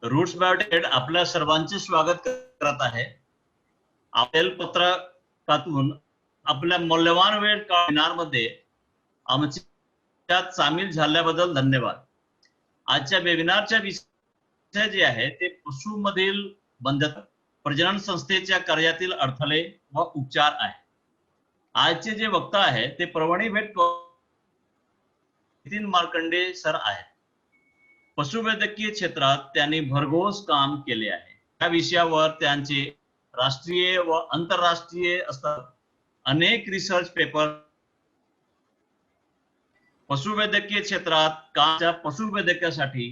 Roots biotech आपल्या सर्वांचे स्वागत करत आहे. आपल्या पत्रकातून आपल्या मौल्यवान वेळ वेबिनारमध्ये आमच्यात सामील झाल्याबद्दल धन्यवाद. आजच्या वेबिनारच्या विषय जे आहे ते पशुमधील बंधत्व, प्रजनन संस्थेच्या कार्यातील अडथळे व उपचार आहे. आजचे जे वक्ता आहे ते परभणी भेट नितीन मार्कंडे सर आहेत. पशुवैद्यकीय क्षेत्रात त्यांनी भरघोस काम केले आहे. या विषयावर त्यांचे राष्ट्रीय व आंतरराष्ट्रीय असतात अनेक रिसर्च पेपर. पशुवैद्यकीय क्षेत्रात कामच्या पशुवैद्यकासाठी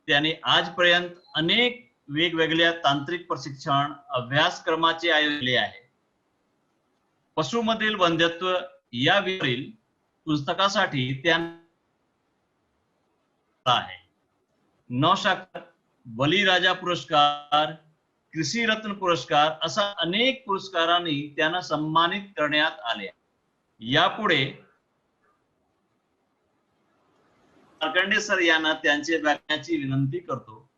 त्यांनी आजपर्यंत अनेक वेगवेगळ्या तांत्रिक प्रशिक्षण अभ्यासक्रमाचे आयोजन केले आहे. पशुमधील बंधत्व या विषयावरील पुस्तकासाठी त्यांना आहे नौशाखर, बलिराजा पुरस्कार, कृषी रत्न पुरस्कार असा अनेक पुरस्कारांनी त्यांना सन्मानित करण्यात आले. यापुढे मार्कंडे सर यांना त्यांचे व्याख्यानाची विनंती करतो.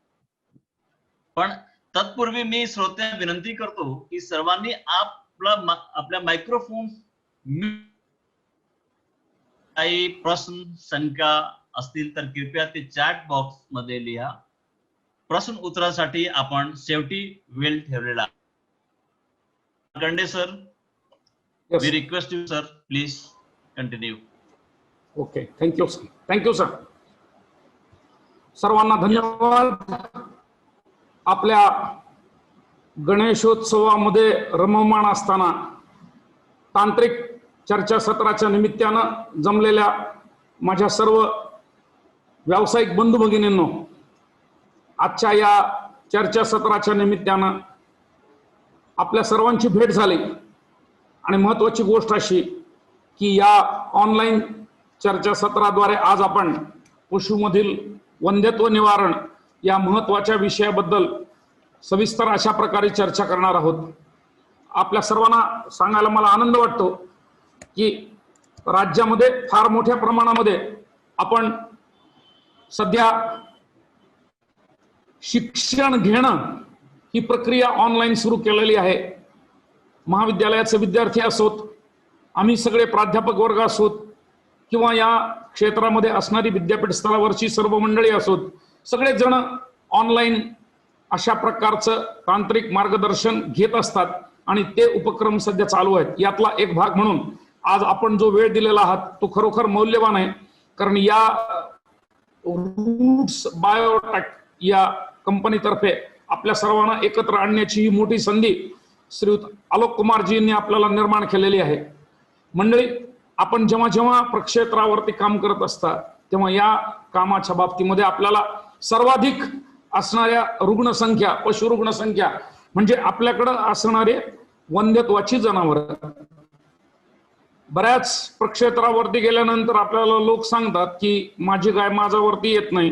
पण तत्पूर्वी मी श्रोत्यांना विनंती करतो की सर्वांनी आपल्या मायक्रोफोन काही प्रश्न शंका असतील तर कृपया ते चॅट बॉक्स मध्ये लिहा. प्रश्न उत्तरासाठी आपण शेवटी वेळ ठेवलेला. Markande sir, we request you sir, please continue. Okay, thank you sir. Thank you sir. सर्वांना धन्यवाद. आपल्या गणेशोत्सवामध्ये रममाण असताना तांत्रिक चर्चासत्राच्या निमित्तानं जमलेल्या माझ्या सर्व व्यावसायिक बंधू भगिनींनो, आजच्या या चर्चासत्राच्या निमित्तानं आपल्या सर्वांची भेट झाली आणि महत्त्वाची गोष्ट अशी की या ऑनलाईन चर्चासत्राद्वारे आज आपण पशुमधील वंध्यत्व निवारण या महत्त्वाच्या विषयाबद्दल सविस्तर अशा प्रकारे चर्चा करणार आहोत. आपल्या सर्वांना सांगायला मला आनंद वाटतो की राज्यामध्ये फार मोठ्या प्रमाणामध्ये आपण सध्या शिक्षण घेणं ही प्रक्रिया ऑनलाईन सुरू केलेली आहे. महाविद्यालयाचे विद्यार्थी असोत, आम्ही सगळे प्राध्यापक वर्ग असोत किंवा या क्षेत्रामध्ये असणारी विद्यापीठ स्तरावरची सर्व मंडळी असोत, सगळेच जण ऑनलाईन अशा प्रकारचं तांत्रिक मार्गदर्शन घेत असतात आणि ते उपक्रम सध्या चालू आहेत. यातला एक भाग म्हणून आज आपण जो वेळ दिलेला आहात तो खरोखर मौल्यवान आहे. कारण या रूट्स बायोटेक या कंपनीतर्फे आपल्या सर्वांना एकत्र आणण्याची ही मोठी संधी श्रीयुत आलोक कुमारजींनी आपल्याला निर्माण केलेली आहे. मंडळी, आपण जेव्हा जेव्हा प्रक्षेत्रावरती काम करत असतात तेव्हा या कामाच्या बाबतीमध्ये आपल्याला सर्वाधिक असणाऱ्या रुग्णसंख्या, पशु रुग्णसंख्या म्हणजे आपल्याकडे असणारे वंध्यत्वाची जनावरं. बऱ्याच प्रक्षेत्रावरती गेल्यानंतर आपल्याला लोक सांगतात की माझी गाय माझ्यावरती येत नाही,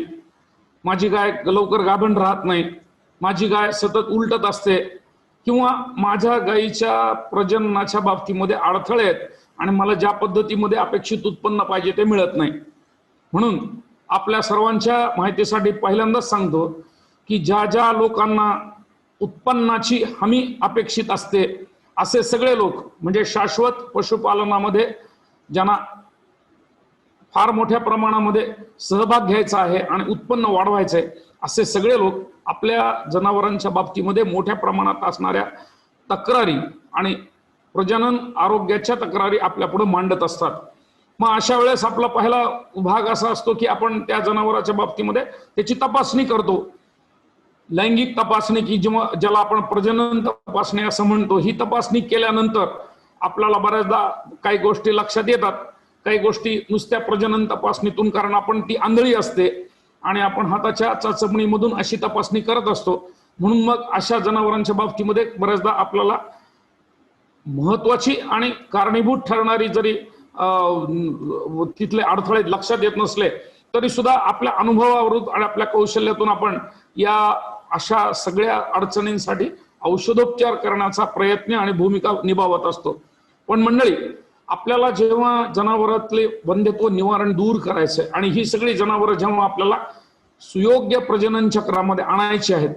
माझी गाय लवकर गाभण राहत नाही, माझी गाय सतत उलटत असते किंवा माझ्या गायीच्या प्रजननाच्या बाबतीमध्ये अडथळे आहेत आणि मला ज्या पद्धतीमध्ये अपेक्षित उत्पन्न पाहिजे ते मिळत नाही. म्हणून आपल्या सर्वांच्या माहितीसाठी पहिल्यांदाच सांगतो की ज्या ज्या लोकांना उत्पन्नाची हमी अपेक्षित असते असे सगळे लोक, म्हणजे शाश्वत पशुपालनामध्ये ज्यांना फार मोठ्या प्रमाणामध्ये सहभाग घ्यायचा आहे आणि उत्पन्न वाढवायचं आहे, असे सगळे लोक आपल्या जनावरांच्या बाबतीमध्ये मोठ्या प्रमाणात असणाऱ्या तक्रारी आणि प्रजनन आरोग्याच्या तक्रारी आपल्या पुढे मांडत असतात. मग अशा वेळेस आपला पहिला भाग असा असतो की आपण त्या जनावराच्या बाबतीमध्ये त्याची तपासणी करतो. लैंगिक तपासणी की ज्याला आपण प्रजनन तपासणी असं म्हणतो, ही तपासणी केल्यानंतर आपल्याला बऱ्याचदा काही गोष्टी लक्षात येतात, काही गोष्टी नुसत्या प्रजनन तपासणीतून, कारण आपण ती आंधळी असते आणि आपण हाताच्या चाचपणीमधून अशी तपासणी करत असतो. म्हणून मग अशा जनावरांच्या बाबतीमध्ये बऱ्याचदा आपल्याला महत्वाची आणि कारणीभूत ठरणारी जरी तिथले अडथळे लक्षात येत नसले तरी सुद्धा आपल्या अनुभवावरून आणि आपल्या कौशल्यातून आपण या अशा सगळ्या अडचणींसाठी औषधोपचार करण्याचा प्रयत्न आणि भूमिका निभावत असतो. पण मंडळी, आपल्याला जेव्हा जनावरातले वंध्यत्व निवारण दूर करायचंय आणि ही सगळी जनावरं जेव्हा आपल्याला सुयोग्य प्रजनन चक्रामध्ये आणायचे आहेत,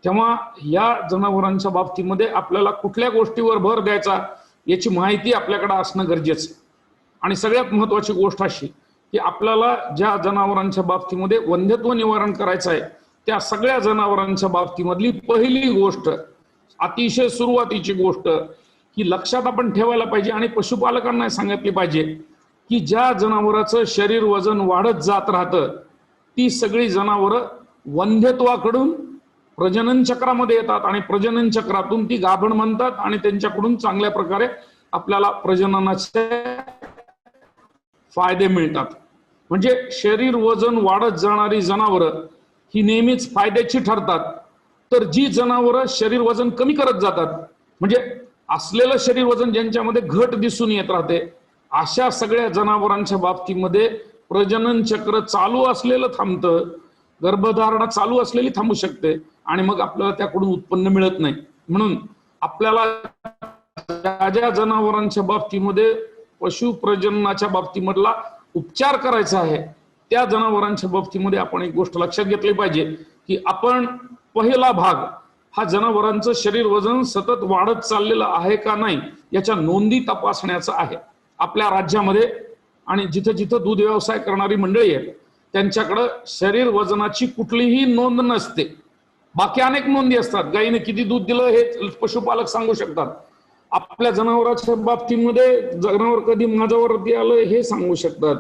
तेव्हा या जनावरांच्या बाबतीमध्ये आपल्याला कुठल्या गोष्टीवर भर द्यायचा याची माहिती आपल्याकडे असणं गरजेचं आहे. आणि सगळ्यात महत्वाची गोष्ट अशी की आपल्याला ज्या जनावरांच्या बाबतीमध्ये वंध्यत्व निवारण करायचं आहे त्या सगळ्या जनावरांच्या बाबतीमधली पहिली गोष्ट, अतिशय सुरुवातीची गोष्ट ही लक्षात आपण ठेवायला पाहिजे आणि पशुपालकांना सांगितली पाहिजे की ज्या जनावराचं शरीर वजन वाढत जात राहतं ती सगळी जनावरं वंध्यत्वाकडून प्रजनन चक्रामध्ये येतात आणि प्रजनन चक्रातून ती गाभण म्हणतात आणि त्यांच्याकडून चांगल्या प्रकारे आपल्याला प्रजननाचे फायदे मिळतात. म्हणजे शरीर वजन वाढत जाणारी जनावरं ही नेहमीच फायद्याची ठरतात. तर जी जनावरं शरीर वजन कमी करत जातात, म्हणजे असलेलं शरीर वजन ज्यांच्यामध्ये घट दिसून येत राहते, अशा सगळ्या जनावरांच्या बाबतीमध्ये प्रजनन चक्र चालू असलेलं थांबतं, गर्भधारणा चालू असलेली थांबू शकते आणि मग आपल्याला त्याकडून उत्पन्न मिळत नाही. म्हणून आपल्याला ज्या जनावरांच्या बाबतीमध्ये पशु प्रजननाच्या बाबतीमधला उपचार करायचा आहे त्या जनावरांच्या बाबतीमध्ये आपण एक गोष्ट लक्षात घेतली पाहिजे की आपण पहिला भाग हा जनावरांचं शरीर वजन सतत वाढत चाललेलं आहे का नाही याच्या नोंदी तपासण्याचा आहे. आपल्या राज्यामध्ये आणि जिथे जिथे दूध व्यवसाय करणारी मंडळी आहेत त्यांच्याकडे शरीर वजनाची कुठलीही नोंद नसते. बाकी अनेक नोंदी असतात. गायीने किती दूध दिलं हे पशुपालक सांगू शकतात. आपल्या जनावरांच्या बाबतीमध्ये जनावर कधी माझ्यावरती आलं हे सांगू शकतात.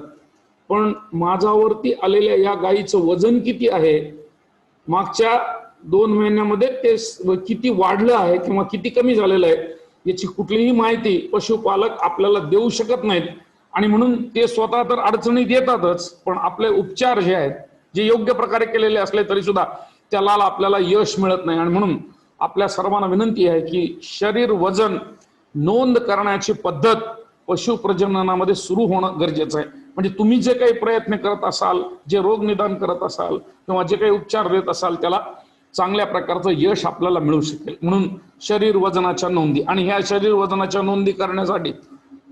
पण माझ्यावरती आलेल्या या गायीचं वजन किती आहे, मागच्या 2 महिन्यामध्ये ते किती वाढलं आहे किंवा किती कमी झालेलं आहे याची कुठलीही माहिती पशुपालक आपल्याला देऊ शकत नाहीत. आणि म्हणून ते स्वतः तर अडचणीत येतातच, पण आपले उपचार जे आहेत जे योग्य प्रकारे केलेले असले तरी सुद्धा त्याला आपल्याला यश मिळत नाही. आणि म्हणून आपल्या सर्वांना विनंती आहे की शरीर वजन नोंद करण्याची पद्धत पशु प्रजननामध्ये सुरू होणं गरजेचं आहे. म्हणजे तुम्ही जे काही प्रयत्न करत असाल, जे रोग निदान करत असाल किंवा जे काही उपचार देत असाल त्याला चांगल्या प्रकारचं यश आपल्याला मिळू शकेल. म्हणून शरीर वजनाच्या नोंदी, आणि ह्या शरीर वजनाच्या नोंदी करण्यासाठी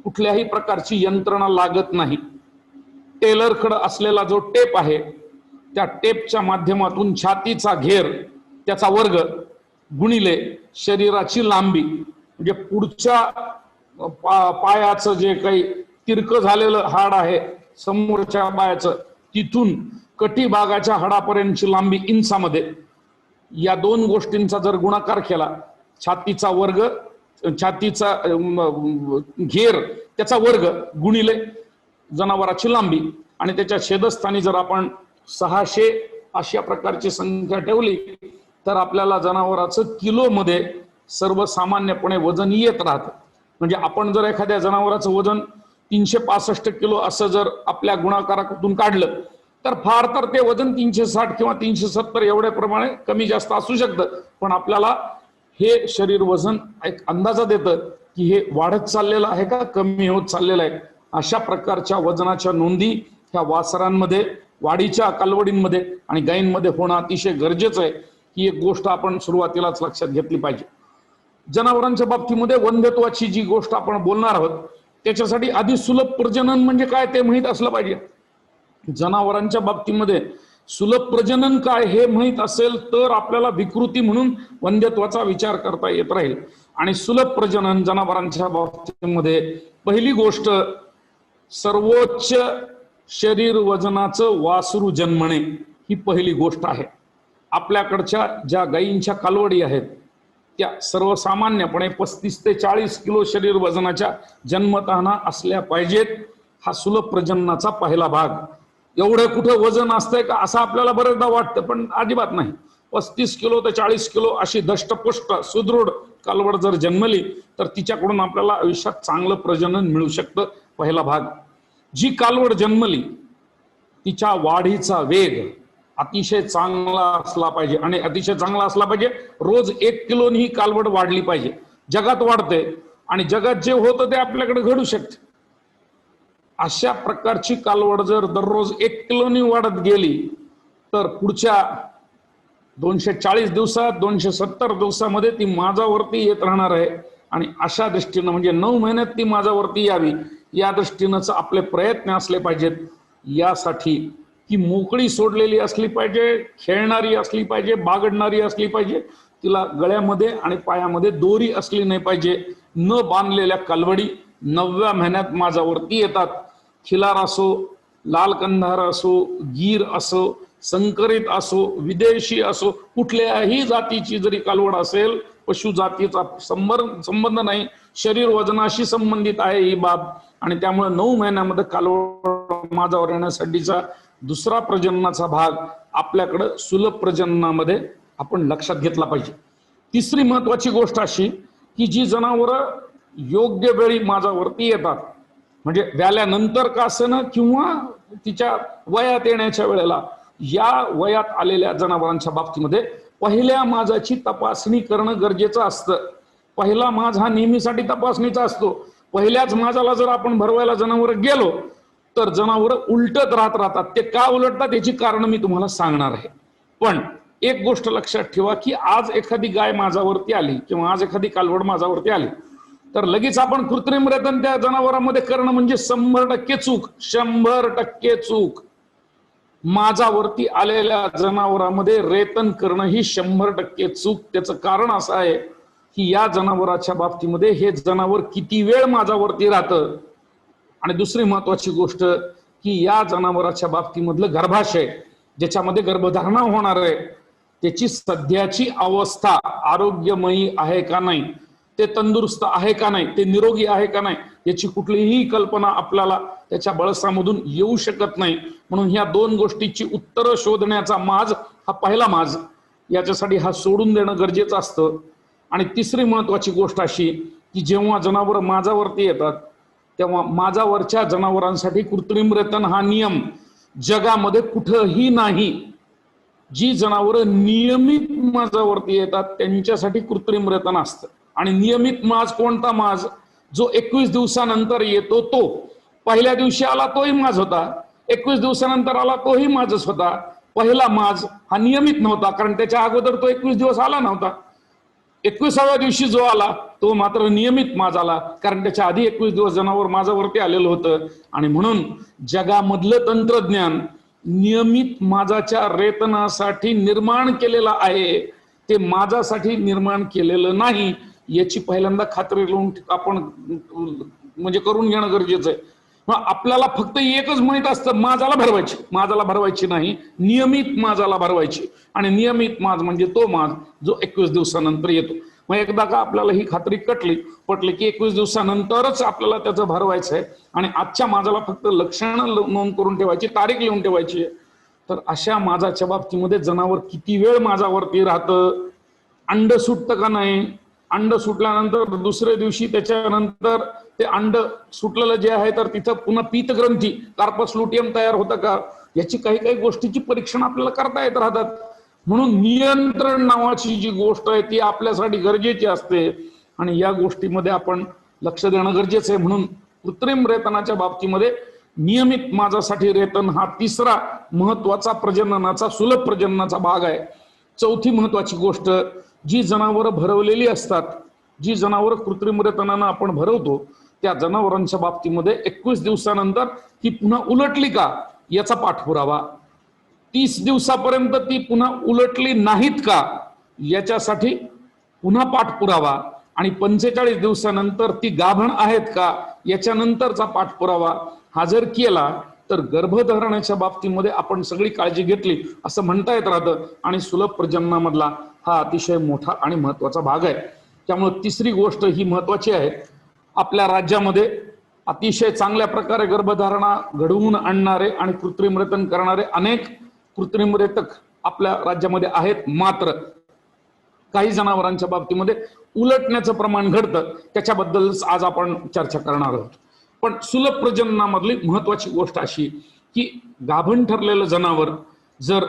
कुठल्याही प्रकारची यंत्रणा लागत नाही. टेलरकडे असलेला जो टेप आहे त्या टेपच्या माध्यमातून छातीचा घेर त्याचा वर्ग गुणिले शरीराची लांबी, म्हणजे पुढच्या पायाचं जे काही तिरकं झालेलं हाड आहे समोरच्या पायाचं तिथून कटी भागाच्या हाडापर्यंतची लांबी इंचामध्ये, या 2 गोष्टींचा जर गुणाकार केला, छातीचा वर्ग छातीचा घेर त्याचा वर्ग गुणिले जनावराची लांबी आणि त्याच्या छेदस्थानी जर आपण 600 अशा प्रकारची संख्या ठेवली तर आपल्याला जनावराचं किलोमध्ये सर्वसामान्यपणे वजन येत राहतं. म्हणजे आपण जर एखाद्या जनावराचं वजन 365 किलो असं जर आपल्या गुणाकारातून काढलं तर फार तर ते वजन 360 किंवा 370 एवढ्या प्रमाणे कमी जास्त असू शकतं. पण आपल्याला हे शरीर वजन एक अंदाजा देतं की हे वाढत चाललेलं आहे का कमी होत चाललेलं आहे. अशा प्रकारच्या वजनाच्या नोंदी ह्या वासरांमध्ये, वाढीच्या कालवडींमध्ये आणि गायींमध्ये होणं अतिशय गरजेचं आहे. ही एक गोष्ट आपण सुरुवातीलाच लक्षात घेतली पाहिजे. जनावरांच्या बाबतीमध्ये वंध्यत्वाची जी गोष्ट आपण बोलणार आहोत त्याच्यासाठी आधी सुलभ प्रजनन म्हणजे काय ते माहीत असलं पाहिजे. जनावरांच्या बाबतीमध्ये सुलभ प्रजनन काय हे माहीत असेल तर आपल्याला विकृती म्हणून वंध्यत्वाचा विचार करता येत राहील. आणि सुलभ प्रजनन जनावरांच्या बाबतीमध्ये पहिली गोष्ट सर्वोच्च शरीर वजनाचं वासरू जन्मणे ही पहिली गोष्ट आहे. आपल्याकडच्या ज्या गायींच्या कालवडी आहेत त्या सर्वसामान्यपणे 35 ते 40 किलो शरीर वजनाच्या जन्मताना असल्या पाहिजेत. हा सुलभ प्रजननाचा पहिला भाग. एवढं कुठं वजन असतंय का असं आपल्याला बरेचदा वाटतं, पण अजिबात नाही. 35 किलो ते 40 किलो अशी दष्टपुष्ट सुदृढ कालवड जर जन्मली तर तिच्याकडून आपल्याला आयुष्यात चांगलं प्रजनन मिळू शकतं. पहिला भाग. जी कालवड जन्मली तिच्या वाढीचा वेग अतिशय चांगला असला पाहिजे आणि अतिशय चांगला असला पाहिजे. रोज 1 किलोनी ही कालवड वाढली पाहिजे. जगात वाढते आणि जगात जे होतं ते आपल्याकडे घडू शकते. अशा प्रकारची कालवड जर दररोज 1 किलोनी वाढत गेली तर पुढच्या 240 दिवसात 270 दिवसामध्ये ती माझ्यावरती येत राहणार आहे. आणि अशा दृष्टीनं म्हणजे 9 महिन्यात ती माझ्यावरती यावी या दृष्टीनं आपले प्रयत्न असले पाहिजेत. यासाठी ही मोकळी सोडलेली असली पाहिजे, खेळणारी असली पाहिजे, बागडणारी असली पाहिजे, तिला गळ्यामध्ये आणि पायामध्ये दोरी असली नाही पाहिजे, न बांधलेल्या कालवडी 9व्या महिन्यात माझ्यावरती येतात. खिलार असो, लाल कंधार असो, गीर असो, संकरित असो, विदेशी असो, कुठल्याही जातीची जरी कालवड असेल, पशु जातीचा संबंध नाही, शरीर वजनाशी संबंधित आहे ही बाब. आणि त्यामुळे 9 महिन्यामध्ये कालवड माझ्यावर येण्यासाठीचा दुसरा प्रजननाचा भाग आपल्याकडे सुलभ प्रजननामध्ये आपण लक्षात घेतला पाहिजे. तिसरी महत्वाची गोष्ट अशी की जी जनावरं योग्य वेळी माझ्यावरती येतात, म्हणजे व्याल्यानंतर का असेना किंवा तिच्या वयात येण्याच्या वेळेला, या वयात आलेल्या जनावरांच्या बाबतीमध्ये पहिल्या माझाची तपासणी करणं गरजेचं असतं. पहिला माझ हा नेहमीसाठी तपासणीचा असतो. पहिल्याच माझाला जर आपण भरवायला जनावर गेलो तर जनावर उलटत राहतात. ते का उलटतात याची कारण मी तुम्हाला सांगणार आहे. पण एक गोष्ट लक्षात ठेवा की आज एखादी गाय माझ्यावरती आली किंवा आज एखादी कालवड माझ्यावरती आली तर लगेच आपण कृत्रिम रेतन त्या जनावरांमध्ये करणं म्हणजे 100% चूक. 100% चूक. माझ्यावरती आलेल्या जनावरांमध्ये रेतन करणं ही 100% चूक. त्याचं कारण असं आहे की या जनावराच्या बाबतीमध्ये हे जनावर किती वेळ माझ्यावरती राहतं, आणि दुसरी महत्वाची गोष्ट की या जनावराच्या बाबतीमधलं गर्भाशय ज्याच्यामध्ये गर्भधारणा होणार आहे त्याची सध्याची अवस्था आरोग्यमयी आहे का नाही, ते तंदुरुस्त आहे का नाही, ते निरोगी आहे का नाही, याची कुठलीही कल्पना आपल्याला त्याच्या बळसामधून येऊ शकत नाही. म्हणून ह्या 2 गोष्टीची उत्तरं शोधण्याचा माज हा पहिला माज, याच्यासाठी हा सोडून देणं गरजेचं असतं. आणि तिसरी महत्वाची गोष्ट अशी की जेव्हा जनावर माझ्यावरती येतात तेव्हा माझ्यावरच्या जनावरांसाठी कृत्रिम रेतन हा नियम जगामध्ये कुठंही नाही. जी जनावरं नियमित माझ्यावरती येतात त्यांच्यासाठी कृत्रिम रेतन असतं. आणि नियमित माज कोणता माज? जो 21 दिवसानंतर येतो तो. पहिल्या दिवशी आला तोही माज होता, 21 दिवसानंतर आला तोही माजच होता. पहिला माज हा नियमित नव्हता, कारण त्याच्या अगोदर तो 21 दिवस आला नव्हता. 21व्या दिवशी जो आला तो मात्र नियमित माज आला, कारण त्याच्या आधी 21 दिवस जनावर माझ्यावरती आलेलं होतं. आणि म्हणून जगामधलं तंत्रज्ञान नियमित माजाच्या रेतनासाठी निर्माण केलेलं आहे, ते माझ्यासाठी निर्माण केलेलं नाही. याची पहिल्यांदा खात्री लावून आपण म्हणजे करून घेणं गरजेचं आहे. आपल्याला फक्त एकच माहित असतं, माझाला भरवायची नाही, नियमित माझाला भरवायची. आणि नियमित माज म्हणजे तो माज जो 21 दिवसानंतर येतो. मग एकदा का आपल्याला ही खात्री पटली की 21 दिवसानंतरच आपल्याला त्याचं भरवायचं आहे आणि आजच्या माझाला फक्त लक्षणं नोंद करून ठेवायची, तारीख लिहून ठेवायची आहे, तर अशा माझाच्या बाबतीमध्ये जनावर किती वेळ माझ्यावरती राहतं, अंड सुटतं का नाही, अंड सुटल्यानंतर दुसऱ्या दिवशी त्याच्यानंतर ते अंड सुटलेलं जे आहे तर तिथं पुन्हा पीतग्रंथी कार्पस लुटियम तयार होतं का, याची काही गोष्टीची परीक्षण आपल्याला करता येत राहतात. म्हणून नियंत्रण नावाची जी गोष्ट आहे ती आपल्यासाठी गरजेची असते आणि या गोष्टीमध्ये आपण लक्ष देणं गरजेचं आहे. म्हणून कृत्रिम रेतनाच्या बाबतीमध्ये नियमित माझ्यासाठी रेतन हा तिसरा महत्वाचा प्रजननाचा सुलभ प्रजननाचा भाग आहे. चौथी महत्वाची गोष्ट, जी जनावरं भरवलेली असतात, जी जनावरं कृत्रिम रेतनानं आपण भरवतो त्या जनावरांच्या बाबतीमध्ये 21 दिवसानंतर ती पुन्हा उलटली का याचा पाठपुरावा, 30 दिवसापर्यंत ती पुन्हा उलटली नाहीत का याच्यासाठी पुन्हा पाठपुरावा, आणि 45 दिवसानंतर ती गाभण आहेत का याच्यानंतरचा पाठपुरावा हा जर केला तर गर्भधारणाच्या बाबतीमध्ये आपण सगळी काळजी घेतली असं म्हणता येत राहतं. आणि सुलभ प्रजननामधला हा अतिशय मोठा आणि महत्वाचा भाग आहे. त्यामुळे तिसरी गोष्ट ही महत्वाची आहे. आपल्या राज्यामध्ये अतिशय चांगल्या प्रकारे गर्भधारणा घडवून आणणारे आणि कृत्रिम रेतन करणारे अनेक कृत्रिम रेतक आपल्या राज्यामध्ये आहेत. मात्र काही जनावरांच्या बाबतीमध्ये उलटण्याचं प्रमाण घडतं, त्याच्याबद्दल आज आपण चर्चा करणार आहोत. पण सुलभ प्रजननामधली महत्वाची गोष्ट अशी की गाभण ठरलेलं जनावर जर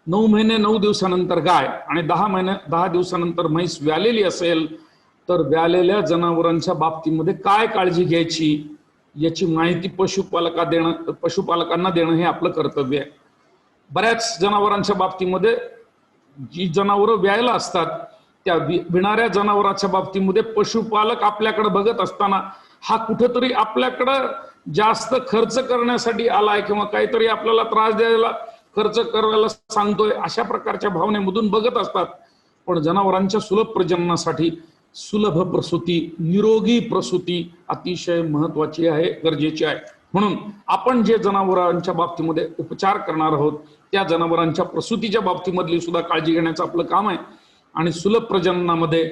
9 महिने 9 दिवसानंतर गाय आणि 10 दिवसानंतर म्हैस व्यालेली असेल तर व्यालेल्या जनावरांच्या बाबतीमध्ये काय काळजी घ्यायची याची माहिती पशुपालकांना देणं हे आपलं कर्तव्य आहे. बऱ्याच जनावरांच्या बाबतीमध्ये जी जनावरं व्यायला असतात त्या विणाऱ्या जनावराच्या बाबतीमध्ये पशुपालक आपल्याकडे बघत असताना हा कुठेतरी आपल्याकडं जास्त खर्च करण्यासाठी आलाय किंवा काहीतरी आपल्याला त्रास द्यायला खर्च करायला सांगतोय, अशा प्रकारच्या भावनेमधून बघत असतात. पण जनावरांच्या सुलभ प्रजननासाठी सुलभ प्रसूती, निरोगी प्रसूती अतिशय महत्वाची आहे, गरजेची आहे. म्हणून आपण जे जनावरांच्या बाबतीमध्ये उपचार करणार आहोत त्या जनावरांच्या प्रसूतीच्या बाबतीमधली सुद्धा काळजी घेण्याचं आपलं काम आहे. आणि सुलभ प्रजननामध्ये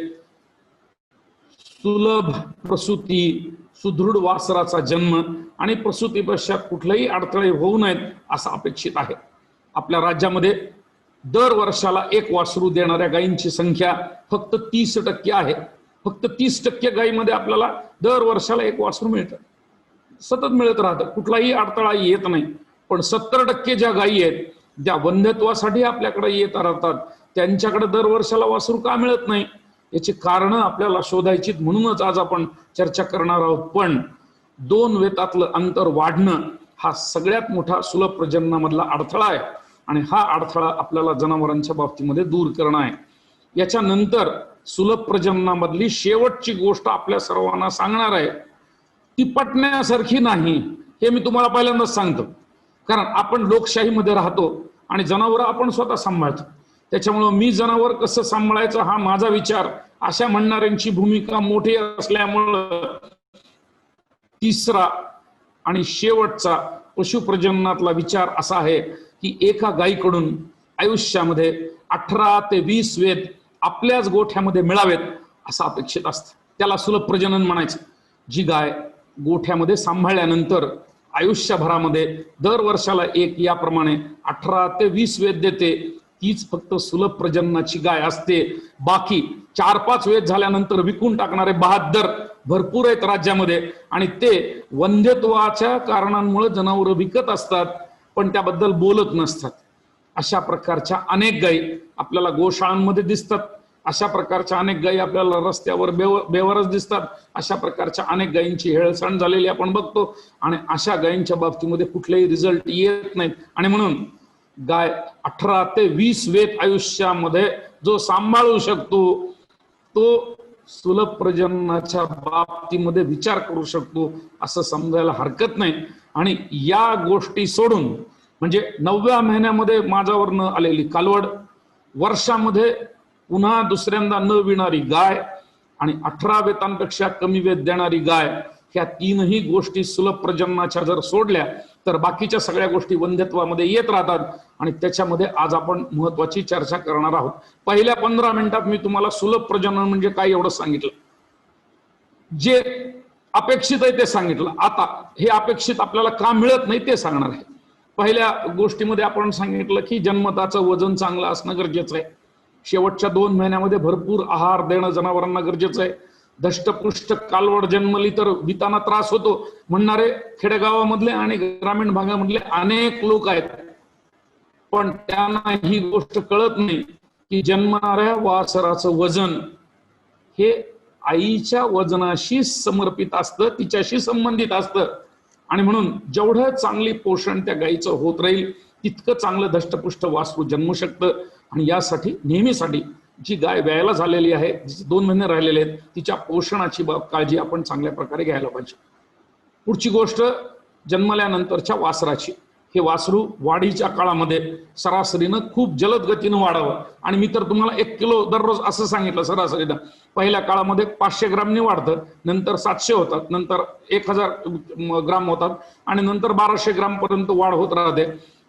सुलभ प्रसूती, सुदृढ वासराचा जन्म आणि प्रसूती पश्चात कुठलेही अडथळे होऊ नयेत असं अपेक्षित आहे. आपल्या राज्यामध्ये दर वर्षाला एक वासरू देणाऱ्या गायींची संख्या फक्त 30% आहे. फक्त 30% गायीमध्ये आपल्याला दर वर्षाला एक वासरू मिळतं, सतत मिळत राहतं, कुठलाही अडथळा येत नाही. पण 70% ज्या गायी आहेत ज्या वंध्यत्वासाठी आपल्याकडे येत राहतात त्यांच्याकडे दर वर्षाला वासरू का मिळत नाही, याची कारणं आपल्याला शोधायची. म्हणूनच आज आपण चर्चा करणार आहोत. पण 2 वेतातलं अंतर वाढणं हा सगळ्यात मोठा सुलभ प्रजननामधला अडथळा आहे आणि हा अडथळा आपल्याला जनावरांच्या बाबतीमध्ये दूर करणं आहे. याच्यानंतर सुलभ प्रजननामधली शेवटची गोष्ट आपल्या सर्वांना सांगणार आहे, ती पटण्यासारखी नाही, हे मी तुम्हाला पहिल्यांदाच सांगतो. कारण आपण लोकशाहीमध्ये राहतो आणि जनावरं आपण स्वतः सांभाळतो. त्याच्यामुळं मी जनावर कसं सांभाळायचं हा माझा विचार, अशा म्हणणाऱ्यांची भूमिका मोठी असल्यामुळं तिसरा आणि शेवटचा पशुप्रजननातला विचार असा आहे की एका गायीकडून आयुष्यामध्ये 18 ते 20 वेद आपल्याच गोठ्यामध्ये मिळावेत असं अपेक्षित असतं. त्याला सुलभ प्रजनन म्हणायचं. जी गाय गोठ्यामध्ये सांभाळल्यानंतर आयुष्यभरामध्ये दर वर्षाला एक याप्रमाणे 18 ते 20 वेद देते तीच फक्त सुलभ प्रजननाची गाय असते. बाकी 4-5 वेद झाल्यानंतर विकून टाकणारे बहादर भरपूर आहेत राज्यामध्ये आणि ते वंध्यत्वाच्या कारणांमुळे जनावरं विकत असतात पण त्याबद्दल बोलत नसतात. अशा प्रकारच्या अनेक गायी आपल्याला गोशाळांमध्ये दिसतात. अशा प्रकारच्या अनेक गायी आपल्याला रस्त्यावर बेवारस दिसतात. अशा प्रकारच्या अनेक गायींची हेळसांड झालेली आपण बघतो आणि अशा गायींच्या बाबतीमध्ये कुठलेही रिझल्ट येत नाहीत. आणि म्हणून गाय 18 ते 20 वेद आयुष्यामध्ये जो सांभाळू शकतो तो सुलभ प्रजननाच्या बाबतीमध्ये विचार करू शकतो असं समजायला हरकत नाही. आणि या गोष्टी सोडून म्हणजे 9व्या महिन्यामध्ये माझ्यावर न आलेली कालवड, वर्षामध्ये पुन्हा दुसऱ्यांदा न विणारी गाय आणि 18 वेतांपेक्षा कमी वेद देणारी गाय, ह्या 3ही गोष्टी सुलभ प्रजननाच्या जर सोडल्या तर बाकीच्या सगळ्या गोष्टी वंध्यत्वामध्ये येत राहतात. आणि त्याच्यामध्ये आज आपण महत्वाची चर्चा करणार आहोत. पहिल्या 15 मिनिटात मी तुम्हाला सुलभ प्रजनन म्हणजे काय एवढं सांगितलं, जे अपेक्षित आहे ते सांगितलं. आता हे अपेक्षित आपल्याला का मिळत नाही ते सांगणार आहे. पहिल्या गोष्टीमध्ये आपण सांगितलं की जन्मताचं वजन चांगलं असणं गरजेचं आहे. शेवटच्या 2 महिन्यामध्ये भरपूर आहार देणं जनावरांना गरजेचं आहे. धष्टपुष्ट कालवड जन्मली तर विताना त्रास होतो म्हणणारे खेडेगावामधले आणि ग्रामीण भागामधले अनेक लोक आहेत. पण त्यांना ही गोष्ट कळत नाही की जन्मणाऱ्या वासराचं वजन हे आईच्या वजनाशी समर्पित असतं, तिच्याशी संबंधित असतं. आणि म्हणून जेवढं चांगली पोषण त्या गायीचं होत राहील तितकं चांगलं धष्टपुष्ट वासरू जन्मू शकतं. आणि यासाठी नेहमीसाठी जी गाय व्यायाला झालेली आहे, जिचे 2 महिने राहिलेले आहेत, तिच्या पोषणाची काळजी आपण चांगल्या प्रकारे घ्यायला पाहिजे. पुढची गोष्ट जन्मल्यानंतरच्या वासराची. हे वासरू वाढीच्या काळामध्ये सरासरीनं खूप जलद गतीनं वाढावं. आणि मी तर तुम्हाला 1 किलो दररोज असं सांगितलं सरासरीनं. पहिल्या काळामध्ये 500 ग्रामनी वाढतं, नंतर 700 होतात, नंतर 1000 ग्राम होतात आणि नंतर 1200 ग्राम पर्यंत वाढ होत राहते.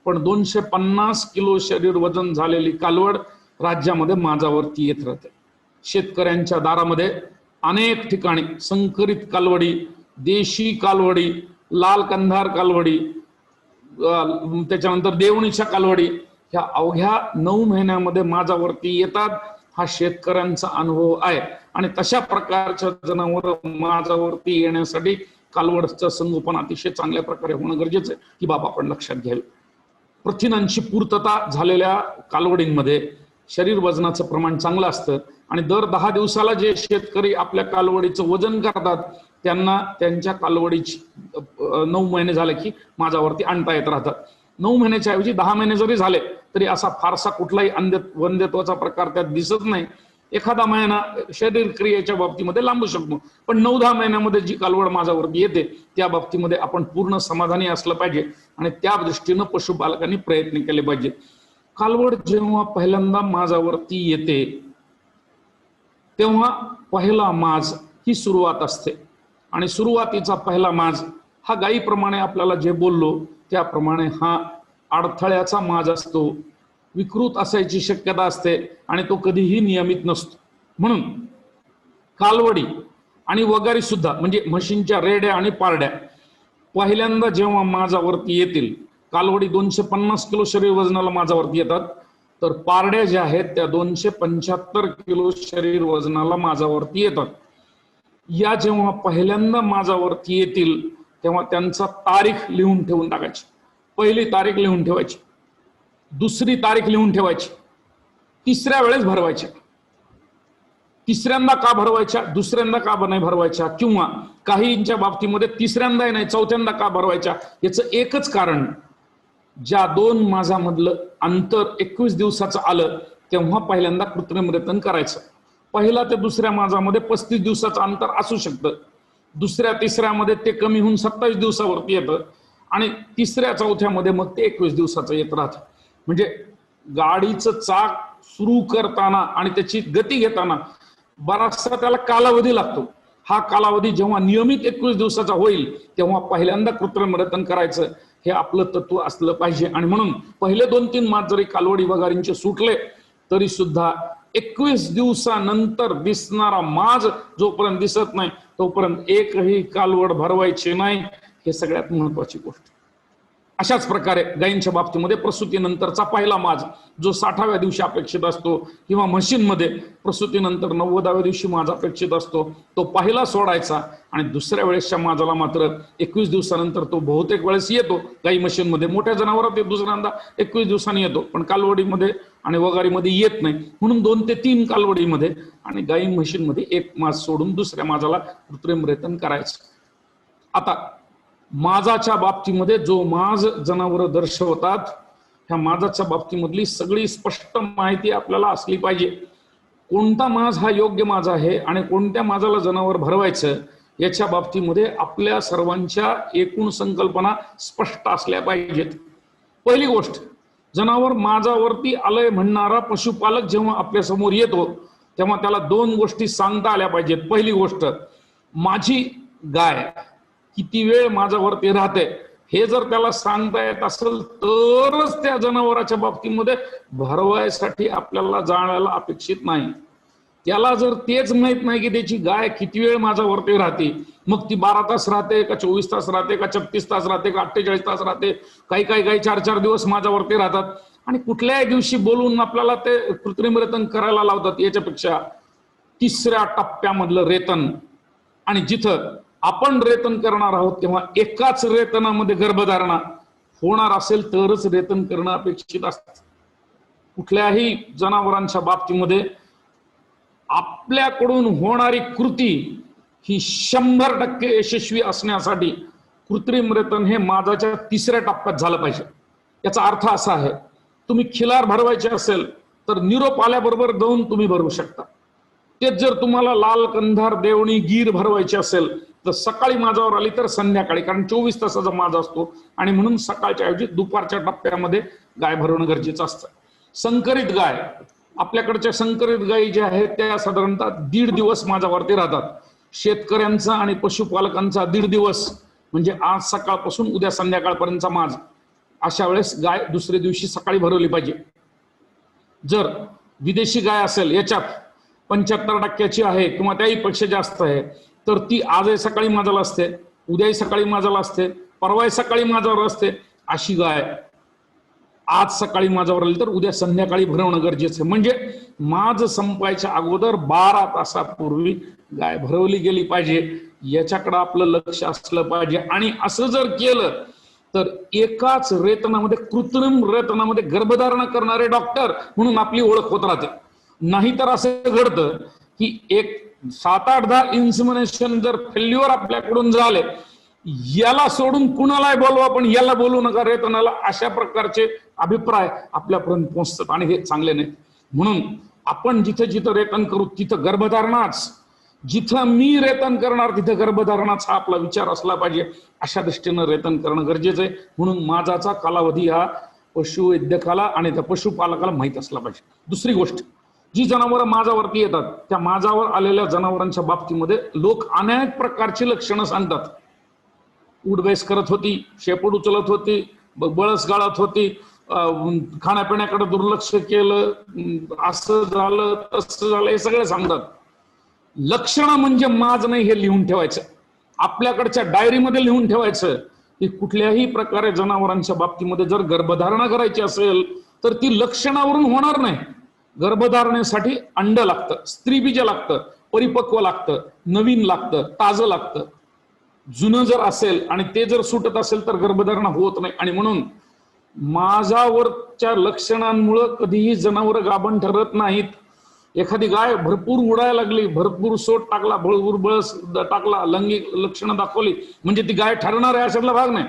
पण 250 किलो शरीर वजन झालेली कालवड राज्यामध्ये माझ्यावरती येत राहते. शेतकऱ्यांच्या दारामध्ये अनेक ठिकाणी संकरित कालवडी, देशी कालवडी, लाल कंधार कालवडी, त्याच्यानंतर देवणीच्या कालवडी ह्या अवघ्या 9 महिन्यामध्ये माझ्यावरती येतात. हा शेतकऱ्यांचा अनुभव आहे. आणि तशा प्रकारच्या जनावर माझ्यावरती येण्यासाठी कालवडचं संगोपन अतिशय चांगल्या प्रकारे होणं गरजेचं आहे की बाबा आपण लक्षात घ्यावे. प्रथिनांची पूर्तता झालेल्या कालवडींमध्ये शरीर वजनाचं प्रमाण चांगलं असतं आणि दर 10 दिवसाला जे शेतकरी आपल्या कालवडीचं वजन करतात त्यांना त्यांच्या कालवडीची 9 महिने झाले की माझ्यावरती आणता येत राहतात. 9 महिन्याच्या ऐवजी 10 महिने जरी झाले तरी असा फारसा कुठलाही वंध्यत्वाचा प्रकार त्यात दिसत नाही. एखादा महिना शरीर क्रियेच्या बाबतीमध्ये लांबू शकतो, पण 9-10 महिन्यामध्ये जी कालवड माझ्यावरती येते त्या बाबतीमध्ये आपण पूर्ण समाधानी असलं पाहिजे आणि त्या दृष्टीनं पशुपालकांनी प्रयत्न केले पाहिजे. कालवड जेव्हा पहिल्यांदा माझ्यावरती येते तेव्हा पहिला माज ही सुरुवात असते आणि सुरुवातीचा पहिला माज हा गायीप्रमाणे आपल्याला जे बोललो त्याप्रमाणे हा अडथळ्याचा माज असतो, विकृत असायची शक्यता असते आणि तो कधीही नियमित नसतो. म्हणून कालवडी आणि वगारी सुद्धा म्हणजे म्हशींच्या रेड्या आणि पारड्या पहिल्यांदा जेव्हा माझ्यावरती येतील, कालवडी 250 किलो शरीर वजनाला माझ्यावरती येतात, तर पारड्या ज्या आहेत त्या 275 किलो शरीर वजनाला माझ्यावरती येतात. या जेव्हा पहिल्यांदा माझ्यावरती येतील तेव्हा त्यांचा तारीख लिहून ठेवून टाकायची. पहिली तारीख लिहून ठेवायची, दुसरी तारीख लिहून ठेवायची, तिसऱ्या वेळेस भरवायच्या. तिसऱ्यांदा का भरवायच्या, दुसऱ्यांदा का नाही भरवायच्या, किंवा काहींच्या बाबतीमध्ये तिसऱ्यांदा नाही चौथ्यांदा का भरवायच्या, याचं एकच कारण, ज्या 2 माझ्यामधलं अंतर 21 दिवसाचं आलं तेव्हा पहिल्यांदा कृत्रिम रेतन करायचं. पहिला ते दुसऱ्या माझ्यामध्ये 35 दिवसाचं अंतर असू शकतं, दुसऱ्या तिसऱ्यामध्ये ते कमी होऊन 27 दिवसावरती येतं आणि तिसऱ्या चौथ्यामध्ये मग ते 21 दिवसाचं येत राहतं. म्हणजे गाडीचं चाक सुरू करताना आणि त्याची गती घेताना बराचसा त्याला कालावधी लागतो. हा कालावधी जेव्हा नियमित 21 दिवसाचा होईल तेव्हा पहिल्यांदा कृत्रिम रेतन करायचं हे आपलं तत्व असलं पाहिजे. आणि म्हणून पहिले 2-3 मास जरी कालवडी वगारींचे सुटले तरी सुद्धा 21 दिवसानंतर दिसणारा माज जोपर्यंत दिसत नाही तोपर्यंत एकही कालवड भरवायची नाही, हे सगळ्यात महत्वाची गोष्ट. अशाच प्रकारे गायींच्या बाबतीमध्ये प्रसूतीनंतरचा पहिला माज जो 60व्या दिवशी अपेक्षित असतो किंवा म्हशींमध्ये प्रसूतीनंतर 90व्या दिवशी माज अपेक्षित असतो, तो पहिला सोडायचा आणि दुसऱ्या वेळेसच्या माजाला मात्र 21 दिवसानंतर तो बहुतेक वेळेस येतो. गाई म्हशींमध्ये, मोठ्या जनावरात दुसऱ्यांदा 21 दिवसांनी येतो, पण कालवडीमध्ये आणि वगारीमध्ये येत नाही. म्हणून 2 ते 3 कालवडीमध्ये आणि गाई म्हशींमध्ये 1 माज सोडून दुसऱ्या माजाला कृत्रिम रेतन करायचं. आता माजाच्या बाबतीमध्ये जो माज जनावर दर्शवतात ह्या माजाच्या बाबतीमधली सगळी स्पष्ट माहिती आपल्याला असली पाहिजे. कोणता माज हा योग्य माज आहे आणि कोणत्या माजाला जनावर भरवायचं याच्या बाबतीमध्ये आपल्या सर्वांच्या एकूण संकल्पना स्पष्ट असल्या पाहिजेत. पहिली गोष्ट, जनावर माझावरती आलंय म्हणणारा पशुपालक जेव्हा आपल्या समोर येतो तेव्हा त्याला 2 गोष्टी सांगता आल्या पाहिजेत. पहिली गोष्ट, माझी गाय किती वेळ माझ्यावरती राहते हे जर त्याला सांगता येत असेल तरच त्या जनावराच्या बाबतीमध्ये भरवायसाठी आपल्याला जाण्याला अपेक्षित नाही. त्याला जर तेच माहित नाही की त्याची गाय किती वेळ माझ्यावरती राहते, मग ती 12 तास राहते का 24 तास राहते का 36 तास राहते का 48 तास राहते, काही काही गाय 4-4 दिवस माझ्यावरती राहतात आणि कुठल्याही दिवशी बोलून आपल्याला ते कृत्रिम रेतन करायला लावतात. याच्यापेक्षा तिसऱ्या टप्प्यामधलं रेतन, आणि जिथं आपण रेतन करणार आहोत तेव्हा एकाच रेतनामध्ये गर्भधारणा होणार असेल तरच रेतन करणं अपेक्षित असतं. कुठल्याही जनावरांच्या बाबतीमध्ये आपल्याकडून होणारी कृती ही 100% यशस्वी असण्यासाठी कृत्रिम रेतन हे माजाच्या तिसऱ्या टप्प्यात झालं पाहिजे. याचा अर्थ असा आहे, तुम्ही खिलार भरवायचे असेल तर निरोप आल्याबरोबर जाऊन तुम्ही भरवू शकता. तेच जर तुम्हाला लाल कंधार देवणी गीर भरवायची असेल तर सकाळी माझावर आली तर संध्याकाळी, कारण 24 तासाचा माझा असतो आणि म्हणून सकाळच्या ऐवजी दुपारच्या टप्प्यामध्ये गाय भरवणं गरजेचं असतं. संकरित गाय, आपल्याकडच्या संकरित गायी ज्या आहेत त्या साधारणतः 1.5 दिवस माझ्यावरती राहतात. शेतकऱ्यांचा आणि पशुपालकांचा 1.5 दिवस म्हणजे आज सकाळपासून उद्या संध्याकाळपर्यंतचा माज. अशा वेळेस गाय दुसऱ्या दिवशी सकाळी भरवली पाहिजे. जर विदेशी गाय असेल, याच्यात 75% आहे किंवा त्याही पेक्षा जास्त आहे, तर ती आजही सकाळी माझ्याला असते, उद्याही सकाळी माझ्याला असते, परवाही सकाळी माझ्यावर असते. अशी गाय आज सकाळी माझ्यावर आली तर उद्या संध्याकाळी भरवणं गरजेचं आहे. म्हणजे माज संपायच्या अगोदर 12 तासापूर्वी गाय भरवली गेली पाहिजे. याच्याकडे आपलं लक्ष असलं पाहिजे. आणि असं जर केलं तर एकाच रेतनामध्ये, कृत्रिम रेतनामध्ये गर्भधारणा करणारे डॉक्टर म्हणून आपली ओळख होत राहते. नाहीतर असं घडतं की एक 7-8-10 इन्सिमिनेशन जर फेल्युअर आपल्याकडून झाले, याला सोडून कुणालाही बोलवा पण याला बोलू नका रेतनाला, अशा प्रकारचे अभिप्राय आपल्यापर्यंत पोहोचतात आणि हे चांगले नाही. म्हणून आपण जिथं जिथं रेतन करू तिथं गर्भधारणाच, जिथं मी रेतन करणार तिथं गर्भधारणाच हा आपला विचार असला पाहिजे. अशा दृष्टीनं रेतन करणं गरजेचं आहे. म्हणून माझाचा कालावधी हा पशुवैद्यकाला आणि त्या पशुपालकाला माहीत असला पाहिजे. दुसरी गोष्ट, जी जनावरं माझ्यावरती येतात त्या माझ्यावर आलेल्या जनावरांच्या बाबतीमध्ये लोक अनेक प्रकारची लक्षणं सांगतात. उडबैस करत होती, शेपूट उचलत होती, बळस गाळत होती, खाण्यापिण्याकडे दुर्लक्ष केलं, असं झालं तसं झालं, हे सगळे सांगतात. लक्षणं म्हणजे माज नाही हे लिहून ठेवायचं, आपल्याकडच्या डायरीमध्ये लिहून ठेवायचं की कुठल्याही प्रकारे जनावरांच्या बाबतीमध्ये जर गर्भधारणा करायची असेल तर ती लक्षणावरून होणार नाही. गर्भधारणेसाठी अंड लागतं, स्त्रीबीज लागतं, परिपक्व लागतं, नवीन लागतं, ताजं लागतं. जुनं जर असेल आणि ते जर सुटत असेल तर गर्भधारणा होत नाही. आणि म्हणून माझ्यावरच्या लक्षणांमुळं कधीही जनावर गाभण ठरत नाहीत. एखादी गाय भरपूर उडायला लागली, भरपूर सोट टाकला, भरपूर बळस टाकला, लैंगिक लक्षणं दाखवली म्हणजे ती गाय ठरणार आहे अशातला भाग नाही.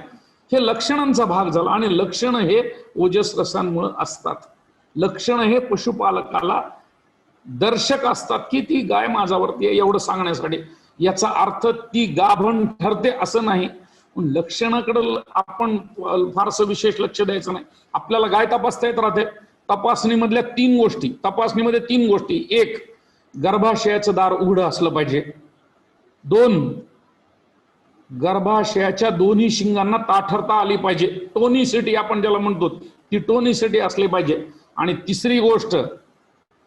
हे लक्षणांचा भाग झाला. आणि लक्षणं हे ओजस रसांमुळे असतात. लक्षणं हे पशुपालकाला दर्शक असतात की ती गाय माझ्यावरती आहे एवढं सांगण्यासाठी. याचा अर्थ ती गाभण ठरते असं नाही. लक्षणाकडे आपण फारसं विशेष लक्ष द्यायचं नाही. आपल्याला गाय तपासता येत राहते. तपासणीमध्ये तीन गोष्टी. एक, गर्भाशयाचं दार उघडं असलं पाहिजे. दोन, गर्भाशयाच्या दोन्ही शिंगांना ताठरता आली पाहिजे, टोनिसिटी आपण ज्याला म्हणतो ती टोनिसिटी असली पाहिजे. आणि तिसरी गोष्ट,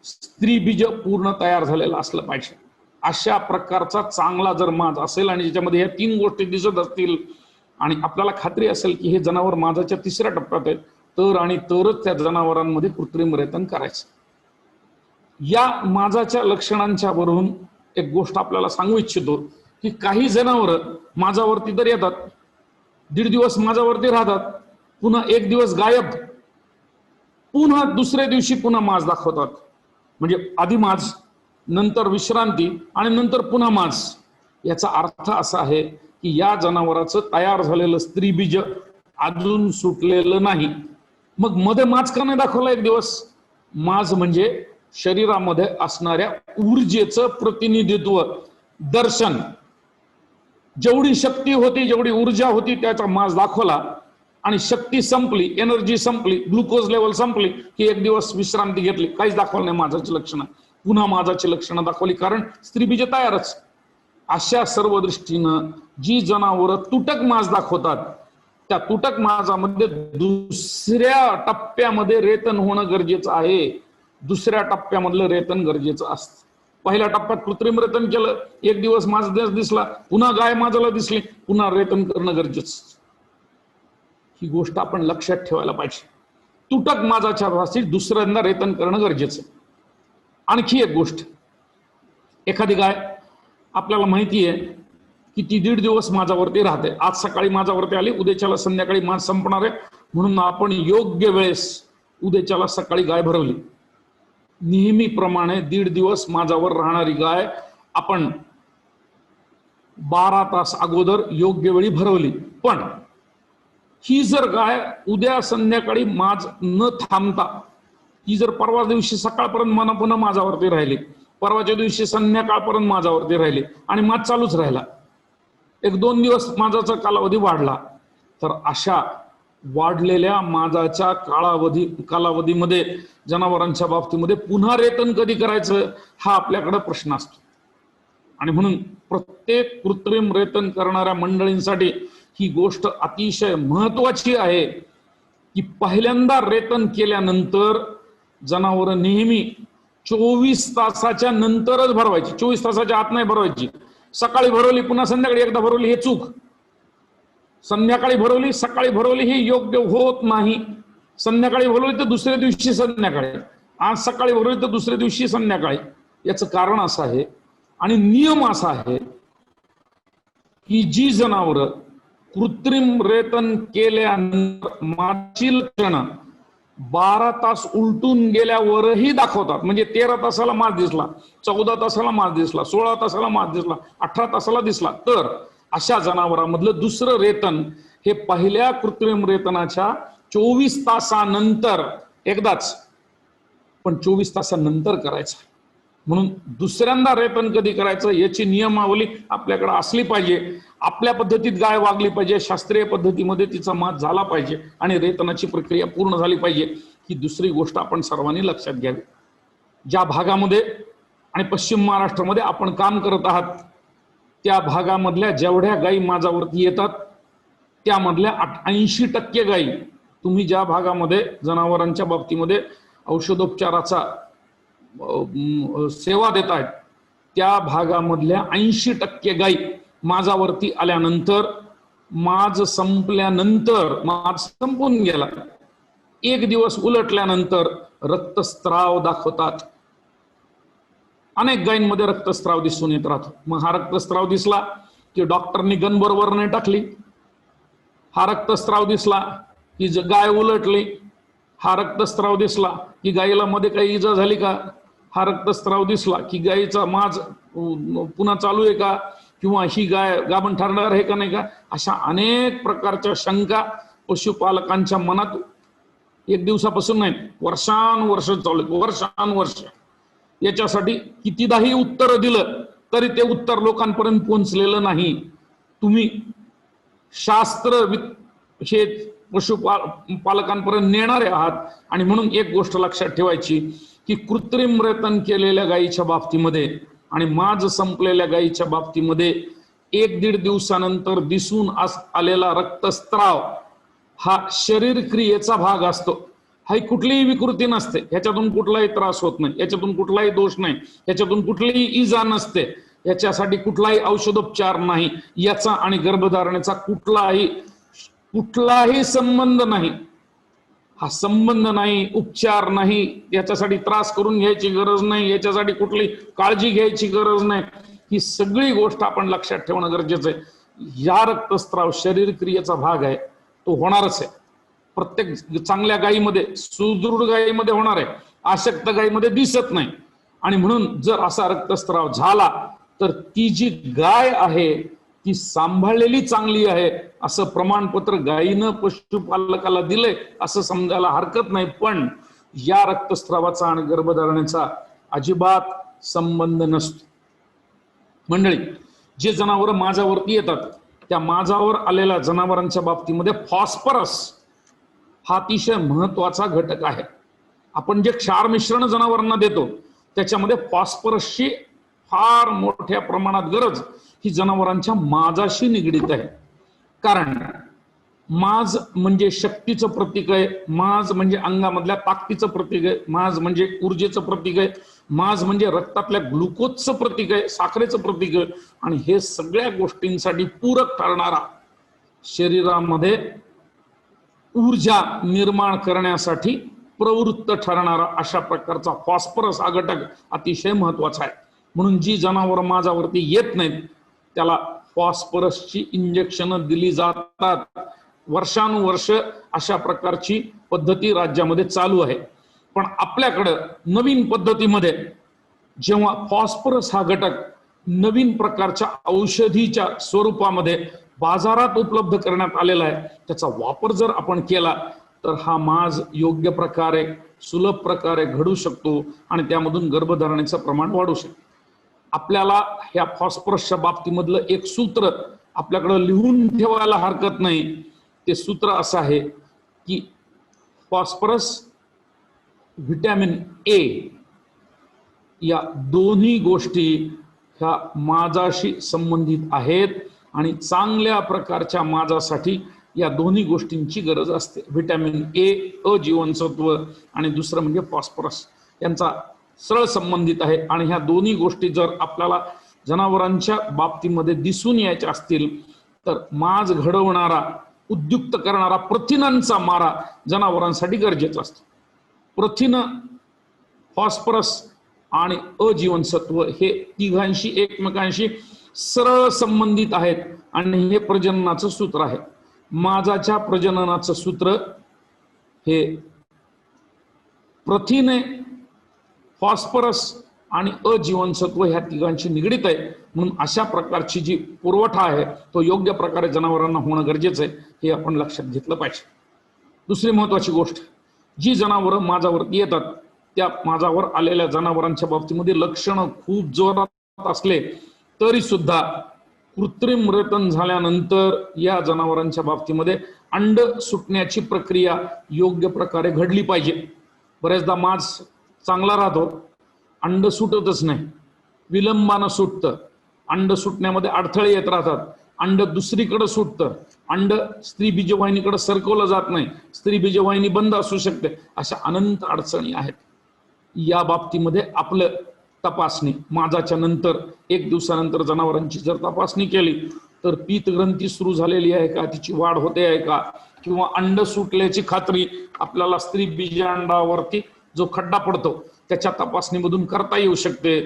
स्त्री बीज पूर्ण तयार झालेलं असलं पाहिजे. अशा प्रकारचा चांगला जर माज असेल आणि ज्याच्यामध्ये ह्या तीन गोष्टी दिसत असतील आणि आपल्याला खात्री असेल की हे जनावर माजाच्या तिसऱ्या टप्प्यात आहे तर आणि तरच त्या जनावरांमध्ये कृत्रिम रेतन करायचं. या माजाच्या लक्षणांच्या वरून एक गोष्ट आपल्याला सांगू इच्छितो की काही जनावर माझ्यावरती तर येतात, 1.5 दिवस माझ्यावरती राहतात, पुन्हा 1 दिवस गायब, पुन्हा दुसऱ्या दिवशी पुन्हा माज दाखवतात. म्हणजे आधी माज, नंतर विश्रांती आणि नंतर पुन्हा माज. याचा अर्थ असा आहे की या जनावराचं तयार झालेलं स्त्री बीज अजून सुटलेलं नाही. मग मध्ये माज का नाही दाखवला 1 दिवस? माज म्हणजे शरीरामध्ये असणाऱ्या ऊर्जेचं प्रतिनिधित्व, दर्शन. जेवढी शक्ती होती, जेवढी ऊर्जा होती त्याचा माज दाखवला आणि शक्ती संपली, एनर्जी संपली, ग्लुकोज लेवल संपली की 1 दिवस विश्रांती घेतली, काहीच दाखवलं नाही माजाची लक्षणं. पुन्हा माजाची लक्षणं दाखवली कारण स्त्रीबीज तयारच. अशा सर्व दृष्टीनं जी जनावरं तुटक माज दाखवतात त्या तुटक माजामध्ये दुसऱ्या टप्प्यामध्ये रेतन होणं गरजेचं आहे. दुसऱ्या टप्प्यामधलं रेतन गरजेचं असतं. पहिल्या टप्प्यात कृत्रिम रेतन केलं, 1 दिवस माज दिसला, पुन्हा गाय माजाला दिसली, पुन्हा रेतन करणं गरजेचं. ही गोष्ट आपण लक्षात ठेवायला पाहिजे. तुटक माजाच्या बाबतीत दुसऱ्यांदा रेतन करणं गरजेचं. आणखी एक गोष्ट, एखादी गाय आपल्याला माहिती आहे की ती 1.5 दिवस माझ्यावरती राहते. आज सकाळी माझ्यावरती आली, उद्याच्याला संध्याकाळी माज संपणार आहे म्हणून आपण योग्य वेळेस उद्याच्याला सकाळी गाय भरवली. नेहमीप्रमाणे 1.5 दिवस माझ्यावर राहणारी गाय आपण 12 तास अगोदर योग्य वेळी भरवली. पण ही जर गाय उद्या संध्याकाळी माज न थांबता ही जर परवा दिवशी सकाळपर्यंत पुन्हा माझ्यावरती राहिली, परवाच्या दिवशी संध्याकाळपर्यंत माझ्यावरती राहिली आणि माज चालूच राहिला, 1-2 दिवस माजाचा कालावधी वाढला, तर अशा वाढलेल्या माजाच्या कालावधीमध्ये जनावरांच्या बाबतीमध्ये पुन्हा रेतन कधी करायचं हा आपल्याकडे प्रश्न असतो. आणि म्हणून प्रत्येक कृत्रिम रेतन करणाऱ्या मंडळींसाठी ही गोष्ट अतिशय महत्वाची आहे की पहिल्यांदा रेतन केल्यानंतर जनावर नेहमी 24 तासाच्या नंतरच भरवायची, 24 तासाच्या आत नाही भरवायची. सकाळी भरवली पुन्हा संध्याकाळी एकदा भरवली हे चूक. संध्याकाळी भरवली सकाळी भरवली हे योग्य होत नाही. संध्याकाळी भरवली तर दुसऱ्या दिवशी संध्याकाळी, आज सकाळी भरवली तर दुसऱ्या दिवशी संध्याकाळी. याचं कारण असं आहे आणि नियम असा आहे की जी जनावर कृत्रिम रेतन केल्यानंतर माजाची लक्षणं 12 तास उलटून गेल्यावरही दाखवतात. म्हणजे 13 तासाला माज दिसला, 14 तासाला माज दिसला, 16 तासाला माज दिसला, 18 तासाला दिसला, तर अशा जनावरांमधलं दुसरं रेतन हे पहिल्या कृत्रिम रेतनाच्या 24 तासानंतर एकदाच पण 24 तासानंतर करायचा. म्हणून दुसऱ्यांदा रेतन कधी करायचं याची नियमावली आपल्याकडे असली पाहिजे. आपल्या पद्धतीत गाय वागली पाहिजे, शास्त्रीय पद्धतीमध्ये तिचा माज झाला पाहिजे आणि रेतनाची प्रक्रिया पूर्ण झाली पाहिजे. ही दुसरी गोष्ट आपण सर्वांनी लक्षात घ्यावी. ज्या भागामध्ये आणि पश्चिम महाराष्ट्रामध्ये आपण काम करत आहात त्या भागामधल्या जेवढ्या गायी माझ्यावरती येतात त्यामधल्या 80% गायी तुम्ही ज्या भागामध्ये जनावरांच्या बाबतीमध्ये औषधोपचाराचा सेवा देत आहेत त्या भागामधल्या 80% गायी माझ्यावरती आल्यानंतर, माज संपल्यानंतर, माज संपून गेला, 1 दिवस उलटल्यानंतर रक्तस्राव दाखवतात. अनेक गायींमध्ये रक्तस्राव दिसून येत राहतो. मग हा रक्तस्राव दिसला की डॉक्टरनी गन बरोबर नाही टाकली, हा रक्तस्राव दिसला की गाय उलटली, हा रक्तस्राव दिसला की गायीला मध्ये काही इजा झाली का, हा रक्तस्राव दिसला की गायीचा माज पुन्हा चालू आहे का, किंवा ही गाय गाभण ठरणार आहे का नाही का, अशा अनेक प्रकारच्या शंका पशुपालकांच्या मनात 1 दिवसापासून नाही, वर्षानुवर्ष चालू आहेत, वर्षानुवर्ष. याच्यासाठी कितीदाही उत्तर दिलं तरी ते उत्तर लोकांपर्यंत पोहोचलेलं नाही. तुम्ही शास्त्र हे पशुपालकांपर्यंत नेणारे आहात. आणि म्हणून एक गोष्ट लक्षात ठेवायची की कृत्रिम रेतन केलेल्या गायीच्या बाबतीमध्ये आणि माज संपलेल्या गायीच्या बाबतीमध्ये 1-1.5 दिवसानंतर दिसून आलेला रक्तस्राव हा शरीर क्रियेचा भाग असतो. हा कुठलीही विकृती नसते, ह्याच्यातून कुठलाही त्रास होत नाही, याच्यातून कुठलाही दोष नाही, याच्यातून कुठलीही इजा नसते, याच्यासाठी कुठलाही औषधोपचार नाही, याचा आणि गर्भधारणेचा कुठलाही संबंध नाही. हा संबंध नाही, उपचार नाही, याच्यासाठी त्रास करून घ्यायची गरज नाही, याच्यासाठी कुठली काळजी घ्यायची गरज नाही. ही सगळी गोष्ट आपण लक्षात ठेवणं गरजेचं आहे. या रक्तस्राव शरीर क्रियेचा भाग आहे, तो होणारच आहे. प्रत्येक चांगल्या गायीमध्ये, सुदृढ गायीमध्ये होणार आहे, अशक्त गायीमध्ये दिसत नाही. आणि म्हणून जर असा रक्तस्राव झाला तर ती जी गाय आहे ती सांभाळलेली चांगली आहे असं प्रमाणपत्र गायीनं पशुपालकाला दिलंय असं समजायला हरकत नाही. पण या रक्तस्रावाचा आणि गर्भधारणेचा अजिबात संबंध नसतो. मंडळी, जे जनावर माझ्यावरती येतात त्या माझ्यावर आलेल्या जनावरांच्या बाबतीमध्ये फॉस्फरस हा अतिशय महत्वाचा घटक आहे. आपण जे क्षार मिश्रण जनावरांना देतो त्याच्यामध्ये फॉस्फरसची फार मोठ्या प्रमाणात गरज ही जनावरांच्या माजाशी निगडीत आहे. कारण माज म्हणजे शक्तीचं प्रतीक आहे, माज म्हणजे अंगामधल्या ताकदीचं प्रतीक आहे, माज म्हणजे ऊर्जेचं प्रतीक आहे, माज म्हणजे रक्तातल्या ग्लुकोजचं प्रतीक आहे, साखरेचं प्रतीक आहे. आणि हे सगळ्या गोष्टींसाठी पूरक ठरणारा, शरीरामध्ये ऊर्जा निर्माण करण्यासाठी प्रवृत्त ठरणारा अशा प्रकारचा फॉस्फरस हा घटक अतिशय महत्वाचा आहे. म्हणून जी जनावर माझ्यावरती येत नाहीत त्याला फॉस्फरसची इंजेक्शन दिली जातात. वर्षानुवर्ष अशा प्रकारची पद्धती राज्यामध्ये चालू आहे. पण आपल्याकडं नवीन पद्धतीमध्ये जेव्हा फॉस्फरस हा घटक नवीन प्रकारच्या औषधीच्या स्वरूपामध्ये बाजारात उपलब्ध करण्यात आलेला आहे, त्याचा वापर जर आपण केला तर हा माज योग्य प्रकारे, सुलभ प्रकारे घडू शकतो आणि त्यामधून गर्भधारणेचं प्रमाण वाढू शकतो. आपल्याला ह्या फॉस्फरसच्या बाबतीमधलं एक सूत्र आपल्याकडे लिहून ठेवायला हरकत नाही. ते सूत्र असं आहे की फॉस्फरस, व्हिटॅमिन ए या दोन्ही गोष्टी ह्या माजाशी संबंधित आहेत आणि चांगल्या प्रकारच्या माजासाठी या दोन्ही गोष्टींची गरज असते. व्हिटॅमिन ए, अ जीवनसत्व, आणि दुसरं म्हणजे फॉस्फरस यांचा सरळ संबंधित आहे. आणि ह्या दोन्ही गोष्टी जर आपल्याला जनावरांच्या बाबतीमध्ये दिसून यायच्या असतील तर माज घडवणारा, उद्युक्त करणारा प्रथिनांचा मारा जनावरांसाठी गरजेचा असतो. प्रथिन, फॉस्फरस आणि अजीवनसत्व हे तिघांशी एकमेकांशी सरळ संबंधित आहेत आणि हे प्रजननाचं सूत्र आहे. माजाच्या प्रजननाचं सूत्र हे प्रथिने, फॉस्फरस आणि अजीवनसत्व ह्या तिघांशी निगडीत आहे. म्हणून अशा प्रकारची जी पुरवठा आहे तो योग्य प्रकारे जनावरांना होणं गरजेचं आहे, हे आपण लक्षात घेतलं पाहिजे. दुसरी महत्वाची गोष्ट, जी जनावरं माझ्यावरती येतात त्या माझावर आलेल्या जनावरांच्या बाबतीमध्ये लक्षणं खूप जोरात असले तरी सुद्धा कृत्रिम रेतन झाल्यानंतर या जनावरांच्या बाबतीमध्ये अंड सुटण्याची प्रक्रिया योग्य प्रकारे घडली पाहिजे. बरेचदा मांस चांगला राहतो, अंड सुटतच नाही, विलंबानं सुटतं, अंड सुटण्यामध्ये अडथळे येत राहतात, अंड दुसरीकडे सुटतं, अंड स्त्री बीजवाहिनीकडे सरकवलं जात नाही, स्त्री बीजवाहिनी बंद असू शकते, अशा अनंत अडचणी आहेत. या बाबतीमध्ये आपलं तपासणी माजाच्या नंतर 1 दिवसानंतर जनावरांची जर तपासणी केली तर पीत ग्रंथी सुरू झालेली आहे का, तिची वाढ होते आहे का, किंवा अंड सुटल्याची खात्री आपल्याला स्त्री बीजांडावरती जो खड्डा पडतो त्याच्या तपासणीमधून करता येऊ शकते.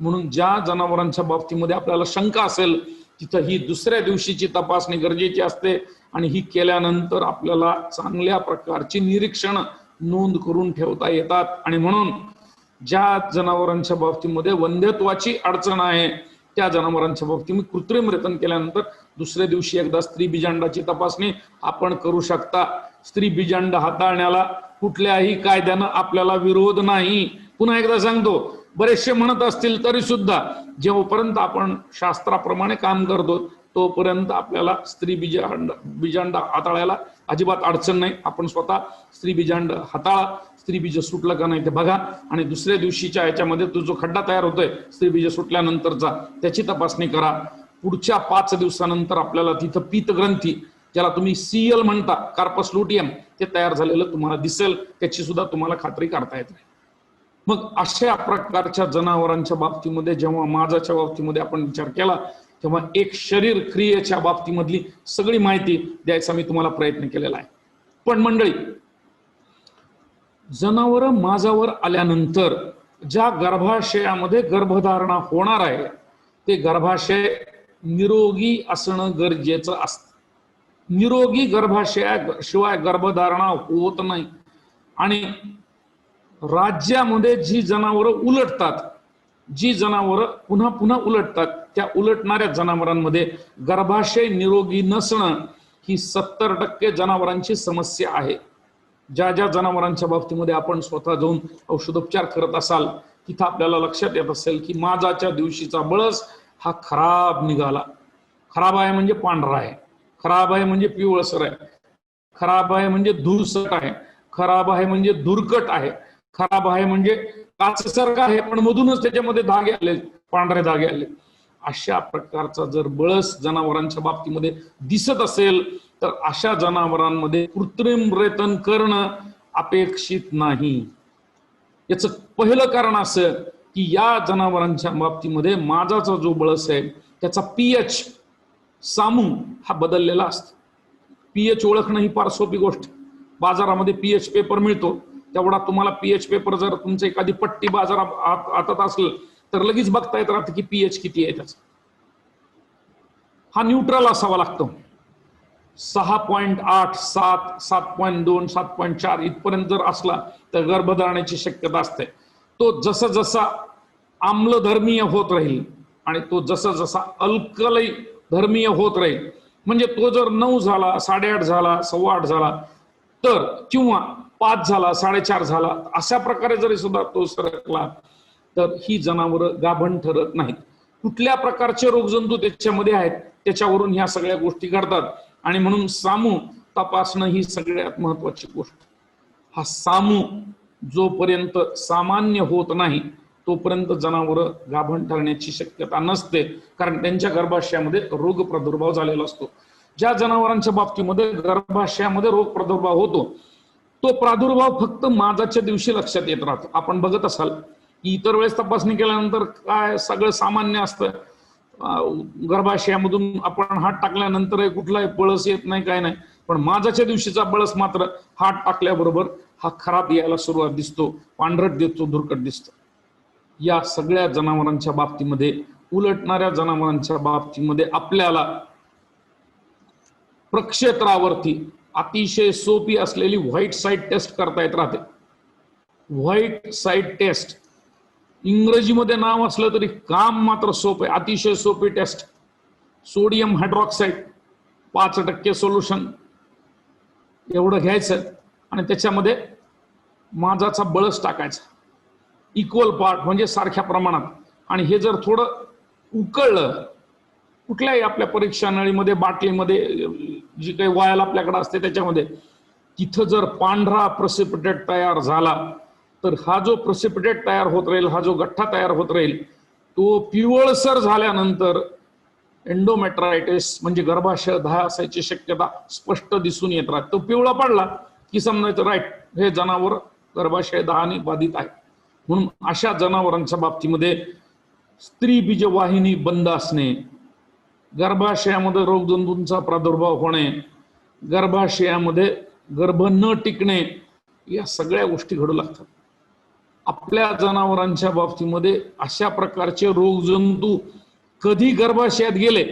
म्हणून ज्या जनावरांच्या बाबतीमध्ये आपल्याला शंका असेल तिथं ही दुसऱ्या दिवशीची तपासणी गरजेची असते आणि ही केल्यानंतर आपल्याला चांगल्या प्रकारची निरीक्षण नोंद करून ठेवता येतात. आणि म्हणून ज्या जनावरांच्या बाबतीमध्ये वंध्यत्वाची अडचण आहे त्या जनावरांच्या बाबतीमध्ये कृत्रिम रेतन केल्यानंतर दुसऱ्या दिवशी एकदा स्त्री बीजांडाची तपासणी आपण करू शकता. स्त्री बीजांड हाताळण्याला कुठल्याही कायद्यानं आपल्याला विरोध नाही. पुन्हा एकदा सांगतो, बरेचसे म्हणत असतील तरी सुद्धा जेव्हापर्यंत आपण शास्त्राप्रमाणे काम करतो तोपर्यंत आपल्याला स्त्री बीजांड हाताळायला अजिबात अडचण नाही. आपण स्वतः स्त्री बीजांड हाताळा, स्त्री बीज सुटलं का नाही ते बघा आणि दुसऱ्या दिवशीच्या याच्यामध्ये तो जो खड्डा तयार होतोय स्त्री बीज सुटल्यानंतरचा त्याची तपासणी करा. पुढच्या 5 दिवसानंतर आपल्याला तिथं पीत ग्रंथी, ज्याला तुम्ही सीएल म्हणता, कार्पस लुटियम, ते तयार झालेलं तुम्हाला दिसेल, त्याची सुद्धा तुम्हाला खात्री करता येते. मग अशा प्रकारच्या जनावरांच्या बाबतीमध्ये जेव्हा माजाच्या बाबतीमध्ये आपण विचार केला तेव्हा एक शरीर क्रियेच्या बाबतीमधली सगळी माहिती द्यायचा मी तुम्हाला प्रयत्न केलेला आहे. पण मंडळी, जनावर माझावर आल्यानंतर ज्या गर्भाशयामध्ये गर्भधारणा होणार आहे ते गर्भाशय निरोगी असणं गरजेचं असतं. निरोगी गर्भाशयाशिवाय गर्भधारणा होत नाही. आणि राज्यामध्ये जी जनावरं उलटतात, जी जनावरं पुन्हा पुन्हा उलटतात, त्या उलटणाऱ्या जनावरांमध्ये गर्भाशय निरोगी नसणं ही 70% जनावरांची समस्या आहे. ज्या ज्या जनावरांच्या बाबतीमध्ये आपण स्वतः जाऊन औषधोपचार करत असाल तिथं आपल्याला लक्षात येत असेल की माजाच्या दिवशीचा बळस हा खराब निघाला. खराब आहे म्हणजे पांढरा आहे, खराब आहे म्हणजे पिवळसर आहे, खराब आहे म्हणजे धूळसट आहे, खराब आहे म्हणजे धुरकट आहे, खराब आहे म्हणजे काचसारखा आहे पण मधूनच त्याच्यामध्ये धागे आले, पांढरे धागे आले. अशा प्रकारचा जर बळस जनावरांच्या बाबतीमध्ये दिसत असेल तर अशा जनावरांमध्ये कृत्रिम रेतन करणं अपेक्षित नाही. याचं पहिलं कारण असं की या जनावरांच्या बाबतीमध्ये माझाचा जो बळस आहे त्याचा पीएच सामू हा बदललेला असतो. पीएच ओळखणं ही फार सोपी गोष्ट. बाजारामध्ये पीएच पेपर मिळतो, तेवढा तुम्हाला पीएच पेपर जर तुमचं एखादी पट्टी बाजारात हातात असेल तर लगेच बघता येत राहतं की पीएच किती आहे त्याचा. हा न्यूट्रल असावा लागतो. 6.8, 7, 7.2, 7.4 इथपर्यंत जर असला तर गर्भधारणाची शक्यता असते. तो जसा जसा आम्लधर्मीय होत राहील आणि तो जसा जसा अल्कली धर्मीय होत राहील, म्हणजे तो जर 9 झाला, 8.5 झाला, 8.25 झाला तर, किंवा 5 झाला, 4.5 झाला, अशा प्रकारे जरी सुद्धा तो सरकला तर ही जनावरं गाभण ठरत नाहीत. कुठल्या प्रकारचे रोगजंतू त्याच्यामध्ये आहेत त्याच्यावरून ह्या सगळ्या गोष्टी घडतात. आणि म्हणून सामू तपासणं ही सगळ्यात महत्वाची गोष्ट. हा सामू जोपर्यंत सामान्य होत नाही तोपर्यंत जनावरं गाभण ठरण्याची शक्यता नसते, कारण त्यांच्या गर्भाशयामध्ये रोग प्रादुर्भाव झालेला असतो. ज्या जनावरांच्या बाबतीमध्ये गर्भाशयामध्ये रोग प्रादुर्भाव होतो तो प्रादुर्भाव फक्त माजाच्या दिवशी लक्षात येत राहतो. आपण बघत असाल की इतर वेळेस तपासणी केल्यानंतर काय सगळं सामान्य असतं, गर्भाशयामधून आपण हात टाकल्यानंतर कुठलाही बळस येत नाही, काय नाही. पण माजाच्या दिवशीचा बळस मात्र हात टाकल्याबरोबर हा खराब यायला सुरुवात दिसतो, पांढरट दिसतो, धुरकट दिसतो. या सगळ्या जनावरांच्या बाबतीमध्ये, उलटणाऱ्या जनावरांच्या बाबतीमध्ये आपल्याला प्रक्षेत्रावरती अतिशय सोपी असलेली व्हाईट साईट टेस्ट करता येत राहते. व्हाईट साईट टेस्ट इंग्रजीमध्ये नाव असलं तरी काम मात्र सोपं आहे, अतिशय सोपी टेस्ट. सोडियम हायड्रॉक्साईड 5% सोल्युशन एवढं घ्यायचं आणि त्याच्यामध्ये माजाचा बळस टाकायचा. इक्वल पार्ट म्हणजे सारख्या प्रमाणात, आणि हे जर थोडं उकळलं कुठल्याही आपल्या परीक्षा नळीमध्ये बाटलीमध्ये जी काही वायल आपल्याकडे असते त्याच्यामध्ये, तिथं जर पांढरा प्रेसिपिटेट तयार झाला तर हा जो प्रेसिपिटेट तयार होत राहील, हा जो गठ्ठा तयार होत राहील, तो पिवळसर झाल्यानंतर एंडोमेट्रायटिस म्हणजे गर्भाशय दाह असायची शक्यता स्पष्ट दिसून येत राहते. तो पिवळा पडला की समजायचं राईट, हे जनावर गर्भाशय दाहाने बाधित आहे. म्हणून अशा जनावरांच्या बाबतीमध्ये स्त्री बीजवाहिनी बंद असणे, गर्भाशयामध्ये रोगजंतूंचा प्रादुर्भाव होणे, गर्भाशयामध्ये गर्भ न टिकणे, या सगळ्या गोष्टी घडू लागतात. आपल्या जनावरांच्या बाबतीमध्ये अशा प्रकारचे रोगजंतू कधी गर्भाशयात गेले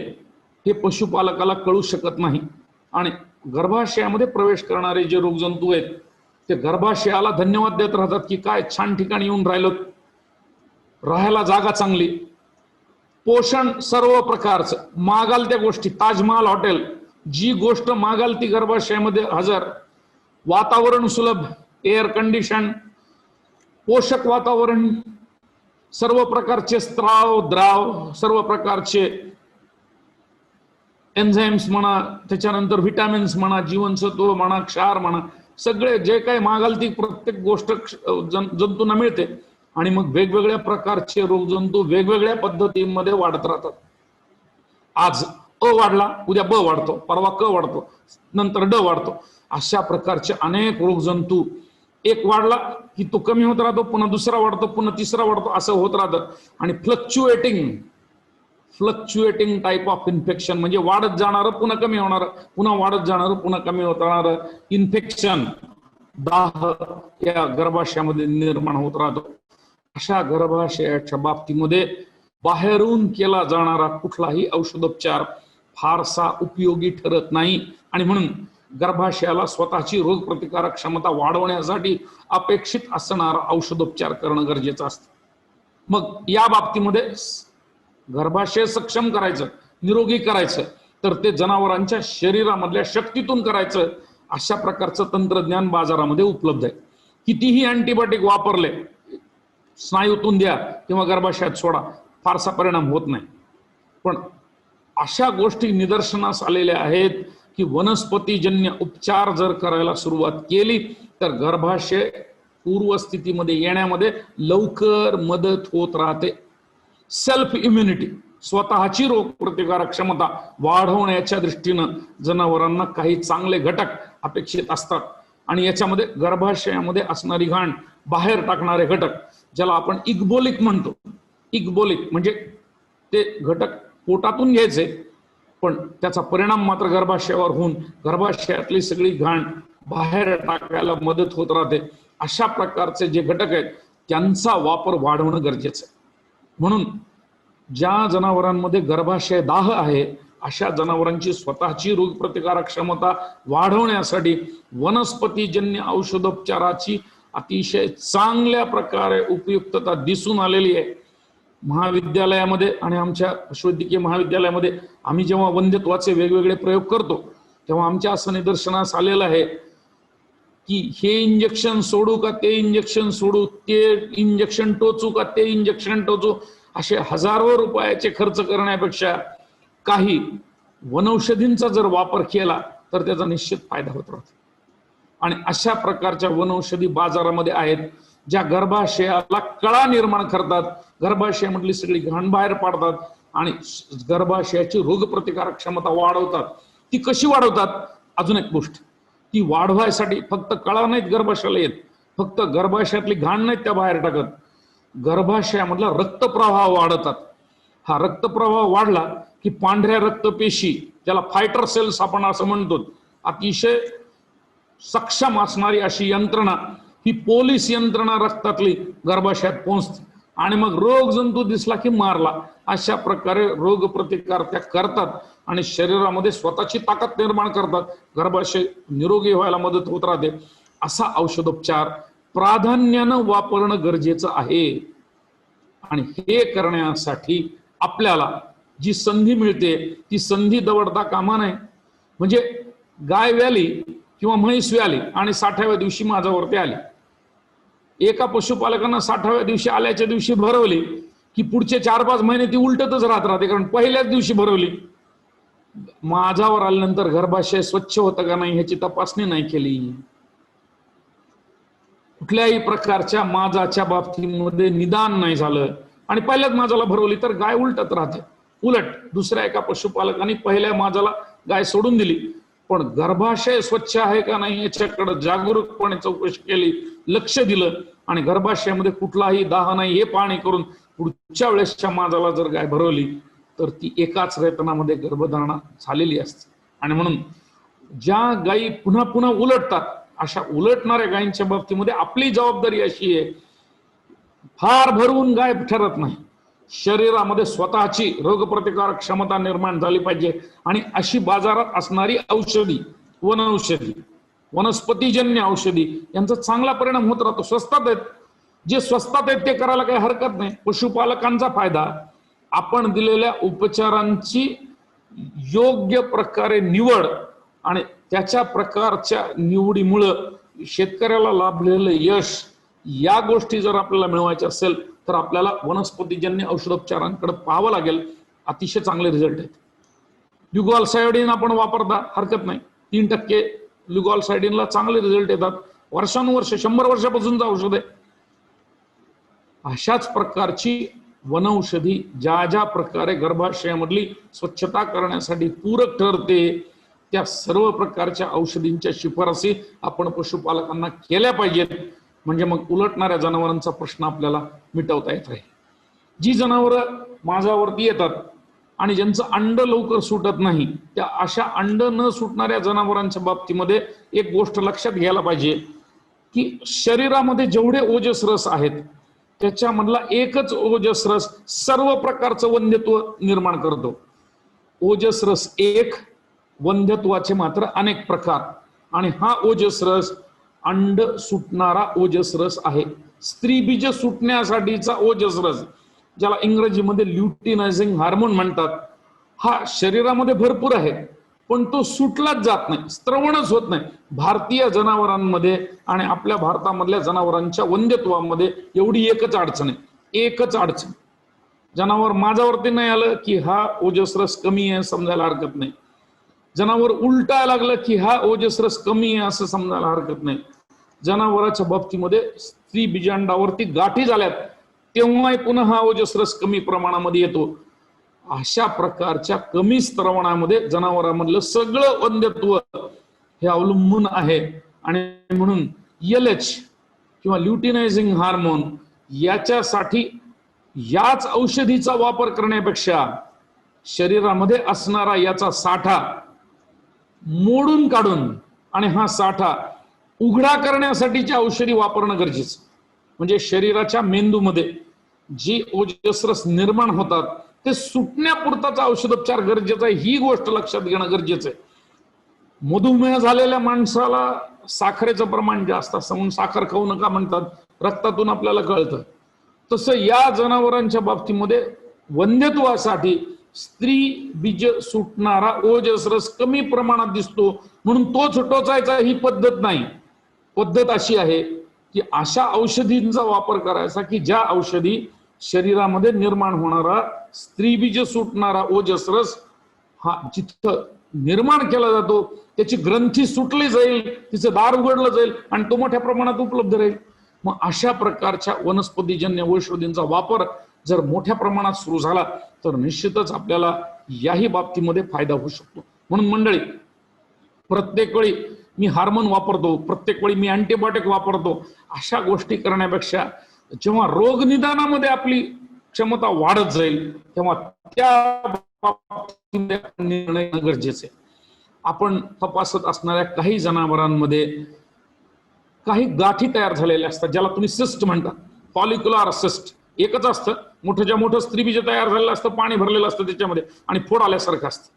हे पशुपालकाला कळू शकत नाही. आणि गर्भाशयामध्ये प्रवेश करणारे जे रोगजंतू आहेत ते गर्भाशयाला धन्यवाद देत राहतात की काय छान ठिकाणी येऊन राहिलो, राहायला जागा चांगली, पोषण सर्व प्रकारचं, मागाल त्या गोष्टी, ताजमहाल हॉटेल, जी गोष्ट मागाल ती गर्भाशयामध्ये हजर, वातावरण सुलभ, एअर कंडिशन, पोषक वातावरण, सर्व प्रकारचे स्त्राव द्राव, सर्व प्रकारचे एन्झाइम्स म्हणा, त्याच्यानंतर व्हिटॅमिन्स म्हणा, जीवनसत्व म्हणा, क्षार म्हणा, सगळे जे काही मागाल ती प्रत्येक गोष्ट जंतूंना मिळते. आणि मग वेगवेगळ्या प्रकारचे रोगजंतू वेगवेगळ्या पद्धतीमध्ये वाढत राहतात. आज अ वाढला, उद्या ब वाढतो, परवा क वाढतो, नंतर ड वाढतो. अशा प्रकारचे अनेक रोगजंतू, एक वाढला की तो कमी होत राहतो, पुन्हा दुसरा वाढतो, पुन्हा तिसरा वाढतो, असं होत राहतं. आणि फ्लक्च्युएटिंग टाइप ऑफ इन्फेक्शन म्हणजे वाढत जाणारं पुन्हा कमी होणारं, पुन्हा वाढत जाणारं पुन्हा कमी होणारं इन्फेक्शन, दाह या गर्भाशयामध्ये निर्माण होत राहतो. अशा गर्भाशयाच्या बाबतीमध्ये बाहेरून केला जाणारा कुठलाही औषधोपचार फारसा उपयोगी ठरत नाही. आणि म्हणून गर्भाशयाला स्वतःची रोगप्रतिकारक क्षमता वाढवण्यासाठी अपेक्षित असणारा औषधोपचार करणं गरजेचं असतं. मग या बाबतीमध्ये गर्भाशय सक्षम करायचं, निरोगी करायचं, तर ते जनावरांच्या शरीरामधल्या शक्तीतून करायचं. अशा प्रकारचं तंत्रज्ञान बाजारामध्ये उपलब्ध आहे. कितीही अँटीबायोटिक वापरले, स्नायूतून द्या किंवा गर्भाशयात सोडा, फारसा परिणाम होत नाही. पण अशा गोष्टी निदर्शनास आलेल्या आहेत की वनस्पतीजन्य उपचार जर करायला सुरुवात केली तर गर्भाशय पूर्वस्थितीमध्ये येण्यामध्ये लवकर मदत होत राहते. सेल्फ इम्युनिटी, स्वतःची रोगप्रतिकारक क्षमता वाढवण्याच्या दृष्टीनं जनावरांना काही चांगले घटक अपेक्षित असतात. आणि याच्यामध्ये गर्भाशयामध्ये असणारी घाण बाहेर टाकणारे घटक, ज्याला आपण इग्बोलिक म्हणतो, इग्बोलिक म्हणजे ते घटक पोटातून घ्यायचे पण त्याचा परिणाम मात्र गर्भाशयावर होऊन गर्भाशयातली सगळी घाण बाहेर टाकायला मदत होत राहते. अशा प्रकारचे जे घटक आहेत त्यांचा वापर वाढवणं गरजेचं आहे. म्हणून ज्या जनावरांमध्ये गर्भाशय दाह आहे अशा जनावरांची स्वतःची रोगप्रतिकारक क्षमता वाढवण्यासाठी वनस्पतीजन्य औषधोपचाराची अतिशय चांगल्या प्रकारे उपयुक्तता दिसून आलेली आहे. महाविद्यालयामध्ये आणि आमच्या पशुवैद्यकीय महाविद्यालयामध्ये आम्ही जेव्हा वंध्यत्वाचे वेगवेगळे प्रयोग करतो तेव्हा आमच्या असं निदर्शनास आलेलं आहे की हे इंजेक्शन सोडू का ते इंजेक्शन सोडू, ते इंजेक्शन टोचू का ते इंजेक्शन टोचू, असे हजारो रुपयाचे खर्च करण्यापेक्षा काही वनौषधींचा जर वापर केला तर त्याचा निश्चित फायदा होत राहतो. आणि अशा प्रकारच्या वनौषधी बाजारामध्ये आहेत ज्या गर्भाशयाला कळा निर्माण करतात, गर्भाशयामधली सगळी घाण बाहेर पाडतात आणि गर्भाशयाची रोगप्रतिकारक क्षमता वाढवतात. ती कशी वाढवतात? अजून एक गोष्ट, ती वाढवायसाठी फक्त कळा नाहीत गर्भाशयाला येत, फक्त गर्भाशयातली घाण नाहीत त्या बाहेर टाकत, गर्भाशयामधला रक्तप्रवाह वाढवतात. हा रक्तप्रवाह वाढला की पांढऱ्या रक्तपेशी, ज्याला फायटर सेल्स आपण असं म्हणतो, अतिशय सक्षम असणारी अशी यंत्रणा, ही पोलीस यंत्रणा रक्तातली गर्भाशयात पोहोचते आणि मग रोग जंतू दिसला की मारला. अशा प्रकारे रोग प्रतिकार त्या करतात आणि शरीरामध्ये स्वतःची ताकद निर्माण करतात, गर्भाशय निरोगी व्हायला मदत होत राहते. असा औषधोपचार प्राधान्यानं वापरणं गरजेचं आहे. आणि हे करण्यासाठी आपल्याला जी संधी मिळते ती संधी दवडता कामा नये. म्हणजे गाय व्याली किंवा म्हैस व्याली आणि 60व्या दिवशी माझ्यावरती आली, एका पशुपालकांना 60व्या दिवशी आल्याच्या दिवशी भरवली की पुढचे 4-5 महिने ती उलटतच राहते, कारण पहिल्याच दिवशी भरवली. माझावर आल्यानंतर गर्भाशय स्वच्छ होतं का नाही ह्याची तपासणी नाही केली. कुठल्याही प्रकारच्या माझाच्या बाबतीमध्ये निदान नाही झालं आणि पहिल्याच माझाला भरवली तर गाय उलटत राहते. उलट दुसऱ्या एका पशुपालकाने पहिल्या माझाला गाय सोडून दिली, पण गर्भाशय स्वच्छ आहे का नाही याच्याकडे जागरूकपणे चौकशी केली, लक्ष दिलं आणि गर्भाशयामध्ये कुठलाही दाह नाही हे पाहणी करून पुढच्या वेळेसच्या माझाला जर गाय भरवली तर ती एकाच वेतनामध्ये गर्भधारणा झालेली असते. आणि म्हणून ज्या गायी पुन्हा पुन्हा उलटतात अशा उलटणाऱ्या गायींच्या बाबतीमध्ये आपली जबाबदारी अशी आहे, फार भरवून गाय ठरत नाही. शरीरामध्ये स्वतःची रोगप्रतिकारक क्षमता निर्माण झाली पाहिजे आणि अशी बाजारात असणारी औषधी, वनौषधी, वनस्पतीजन्य औषधी यांचा चांगला परिणाम होत राहतो. स्वस्तात आहेत, जे स्वस्तात आहेत ते करायला काही हरकत नाही. पशुपालकांचा फायदा, आपण दिलेल्या उपचारांची योग्य प्रकारे निवड आणि त्याच्या प्रकारच्या निवडीमुळं शेतकऱ्याला लाभलेलं यश, या गोष्टी जर आपल्याला मिळवायच्या असेल तर आपल्याला वनस्पतीजन्य औषधोपचारांकडे पाहावं लागेल. अतिशय चांगले रिझल्ट आहेत. ल्युगॉलसायडिन आपण वापरता हरकत नाही, 3% ल्युगॉलसायडिनला चांगले रिझल्ट येतात. वर्षानुवर्ष 100 वर्षापासूनचं औषध आहे. अशाच प्रकारची वनौषधी ज्या ज्या प्रकारे गर्भाशयामधली स्वच्छता करण्यासाठी पूरक ठरते त्या सर्व प्रकारच्या औषधींच्या शिफारसी आपण पशुपालकांना केल्या पाहिजेत. म्हणजे मग उलटणाऱ्या जनावरांचा प्रश्न आपल्याला मिटवता येत आहे. जी जनावरं माझ्यावरती येतात आणि ज्यांचं अंड लवकर सुटत नाही त्या अशा अंड न सुटणाऱ्या जनावरांच्या बाबतीमध्ये एक गोष्ट लक्षात घ्यायला पाहिजे की शरीरामध्ये जेवढे ओजस रस आहेत त्याच्यामधला एकच ओजस रस सर्व प्रकारचं वंध्यत्व निर्माण करतो. ओजस रस एक, वंध्यत्वाचे मात्र अनेक प्रकार. आणि हा ओजस रस अंड सुटणारा ओजस रस आहे. स्त्रीबीज सुटण्यासाठीचा ओजस रस, ज्याला इंग्रजीमध्ये ल्युटिनायझिंग हार्मोन म्हणतात, हा शरीरामध्ये भरपूर आहे पण तो सुटलाच जात नाही, स्त्रवणच होत नाही. भारतीय जनावरांमध्ये आणि आपल्या भारतामधल्या जनावरांच्या वंध्यत्वामध्ये एवढी एकच अडचण आहे, एकच अडचण. जनावर माझ्यावरती नाही आलं की हा ओजस रस कमी आहे समजायला हरकत नाही. जनावर उलटायला लागलं की हा ओजस रस कमी आहे असं समजायला हरकत नाही. जनावराच्या बाबतीमध्ये स्त्री बीजांडावरती गाठी झाल्यात तेव्हा पुन्हा हा ओजस रस कमी प्रमाणामध्ये येतो. अशा प्रकारच्या कमी स्त्रवणामध्ये जनावरांमधलं सगळं वंध्यत्व हे अवलंबून आहे. आणि म्हणून LH किंवा ल्युटिनायझिंग हार्मोन याच्यासाठी याच औषधीचा वापर करण्यापेक्षा शरीरामध्ये असणारा याचा साठा मोडून काढून आणि हा साठा उघडा करण्यासाठीची औषधी वापरणं गरजेचं. म्हणजे शरीराच्या मेंदूमध्ये जी ओजसरस निर्माण होतात ते सुटण्यापुरताचा औषधोपचार गरजेचा आहे, ही गोष्ट लक्षात घेणं गरजेचं आहे. मधुमेह झालेल्या माणसाला साखरेचं प्रमाण जास्त असतं म्हणून साखर खाऊ नका म्हणतात, रक्तातून आपल्याला कळतं. तसं या जनावरांच्या बाबतीमध्ये वंध्यत्वासाठी स्त्री बीज सुटणारा ओजसरस कमी प्रमाणात दिसतो म्हणून तोच टोचायचा ही पद्धत नाही. पद्धत अशी आहे की अशा औषधींचा वापर करायचा की ज्या औषधी शरीरामध्ये निर्माण होणारा स्त्री बीज सुटणारा ओजसरस हा जिथं निर्माण केला जातो त्याची ग्रंथी सुटली जाईल, तिचं दार उघडलं जाईल आणि तो मोठ्या प्रमाणात उपलब्ध राहील. मग अशा प्रकारच्या वनस्पतीजन्य औषधींचा वापर जर मोठ्या प्रमाणात सुरू झाला तर निश्चितच आपल्याला याही बाबतीमध्ये फायदा होऊ शकतो. म्हणून मंडळी, प्रत्येक वेळी मी हार्मोन वापरतो, प्रत्येक वेळी मी अँटीबायोटिक वापरतो, अशा गोष्टी करण्यापेक्षा जेव्हा रोग निदानामध्ये आपली क्षमता वाढत जाईल तेव्हा त्या बाबतीमध्ये निर्णय गरजेचे. आपण तपासत असणाऱ्या काही जनावरांमध्ये काही गाठी तयार झालेल्या असतात ज्याला तुम्ही सिस्ट म्हणता, फॉलिक्युलर सिस्ट. एकच असतं, मोठ्याच्या मोठं स्त्रीबीज तयार झालेलं असतं, पाणी भरलेलं असतं त्याच्यामध्ये आणि फोड आल्यासारखं असतं.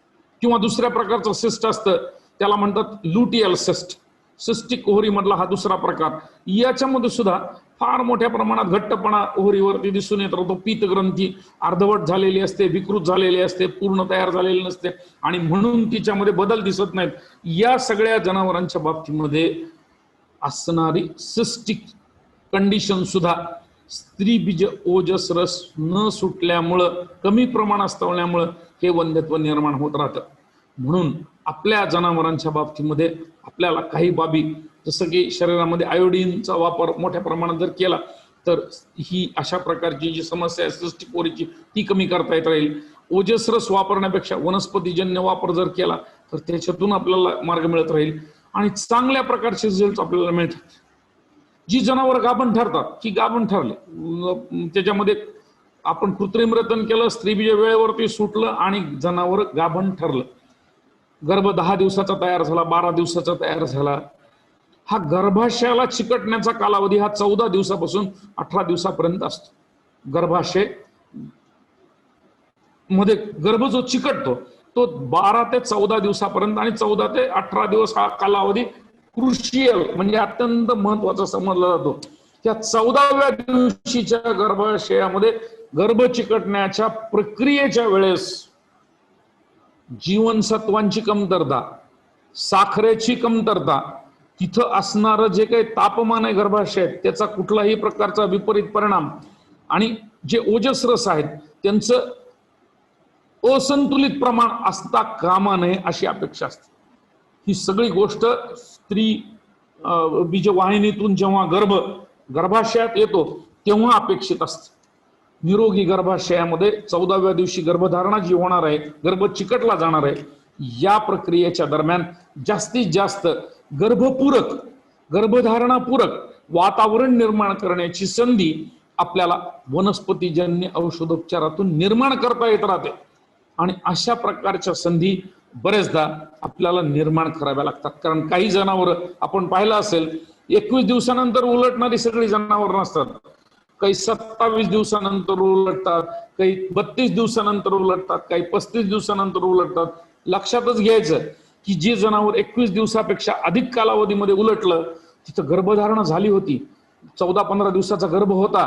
किंवा दुसऱ्या प्रकारचं सिस्ट असतं त्याला म्हणतात लुटियल सिस्ट, सिस्टिक ओव्हरी मधला हा दुसरा प्रकार. याच्यामध्ये सुद्धा फार मोठ्या प्रमाणात घट्टपणा ओव्हरीवरती दिसून येत राहतो. पीतग्रंथी अर्धवट झालेली असते, विकृत झालेली असते, पूर्ण तयार झालेली नसते आणि म्हणून तिच्यामध्ये बदल दिसत नाहीत. या सगळ्या जनावरांच्या बाबतीमध्ये असणारी सिस्टिक कंडिशन सुद्धा स्त्रीबीज ओजस रस न सुटल्यामुळं, कमी प्रमाणात स्तवल्यामुळं हे वंध्यत्व निर्माण होत राहतं. म्हणून आपल्या जनावरांच्या बाबतीमध्ये आपल्याला काही बाबी, जसं की शरीरामध्ये आयोडीनचा वापर मोठ्या प्रमाणात जर केला तर ही अशा प्रकारची जी समस्या आहे सिस्टिक ओव्हरीची ती कमी करता येत राहील. ओजस रस वापरण्यापेक्षा वनस्पतीजन्य वापर जर केला तर त्याच्यातून आपल्याला मार्ग मिळत राहील आणि चांगल्या प्रकारचे रिझल्ट आपल्याला मिळतात. जी जनावर गाभण ठरतात की गाभण ठरले, त्याच्यामध्ये आपण कृत्रिम रतन केलं, स्त्रीबीज वेळेवरती सुटलं आणि जनावर गाभण ठरलं, गर्भ 10 दिवसाचा तयार झाला, 12 दिवसाचा तयार झाला, हा गर्भाशयाला चिकटण्याचा कालावधी हा 14 दिवसापासून 18 दिवसापर्यंत असतो. गर्भाशय मध्ये गर्भ जो चिकटतो तो 12 ते 14 दिवसापर्यंत आणि 14 ते 18 दिवस हा कालावधी क्रुशियल म्हणजे अत्यंत महत्वाचा समजला जातो. त्या 14व्या दिवशीच्या गर्भाशयामध्ये गर्भ चिकटण्याच्या प्रक्रियेच्या वेळेस जीवनसत्वांची कमतरता, साखरेची कमतरता, तिथं असणारं जे काही तापमान आहे गर्भाशयात त्याचा कुठलाही प्रकारचा विपरीत परिणाम आणि जे ओजस रस आहेत त्यांचं असंतुलित प्रमाण असता कामा नये अशी अपेक्षा असते. ही सगळी गोष्ट स्त्री बीजवाहिनीतून जेव्हा गर्भाशयात येतो तेव्हा अपेक्षित असते. निरोगी गर्भाशयामध्ये 14व्या दिवशी गर्भधारणा जी होणार आहे, गर्भ चिकटला जाणार आहे, या प्रक्रियेच्या दरम्यान जास्तीत जास्त गर्भपूरक, गर्भधारणापूरक वातावरण निर्माण करण्याची संधी आपल्याला वनस्पतीजन्य औषधोपचारातून निर्माण करता येत राहते. आणि अशा प्रकारच्या संधी बरेचदा आपल्याला निर्माण कराव्या लागतात. कारण काही जनावर आपण पाहिलं असेल 21 दिवसानंतर उलटणारी सगळी जनावर नसतात, काही 27 दिवसानंतर उलटतात, काही 32 दिवसानंतर उलटतात, काही 35 दिवसानंतर उलटतात. लक्षातच घ्यायचं की जे जनावर 21 दिवसापेक्षा अधिक कालावधीमध्ये उलटलं तिथं गर्भधारणा झाली होती, 14-15 दिवसाचा गर्भ होता,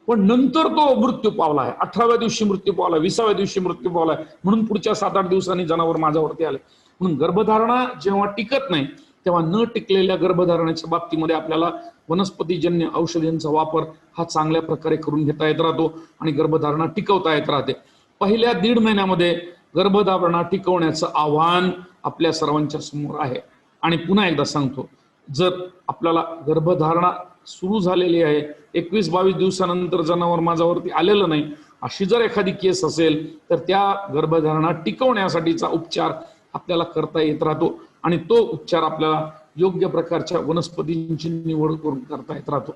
पण नंतर तो मृत्यू पावला आहे, 18व्या दिवशी मृत्यू पावला, 20व्या दिवशी मृत्यू पावला, म्हणून पुढच्या 7-8 दिवसांनी जनावर माझ्यावरती आले. म्हणून गर्भधारणा जेव्हा टिकत नाही तेव्हा न टिकलेल्या गर्भधारणाच्या बाबतीमध्ये आपल्याला वनस्पतीजन्य औषधींचा वापर हा चांगल्या प्रकारे करून घेता येत राहतो आणि गर्भधारणा टिकवता येत राहते. पहिल्या 1.5 महिन्यामध्ये गर्भधारणा टिकवण्याचं आव्हान आपल्या सर्वांच्या समोर आहे. आणि पुन्हा एकदा सांगतो, जर आपल्याला गर्भधारणा सुरू झालेली आहे, 21-22 दिवसानंतर जनावर माझ्यावरती आलेलं नाही, अशी जर एखादी केस असेल तर त्या गर्भधारणा टिकवण्यासाठीचा उपचार आपल्याला करता येत राहतो आणि तो उपचार आपल्याला योग्य प्रकारच्या वनस्पतींची निवड करून करता येत राहतो.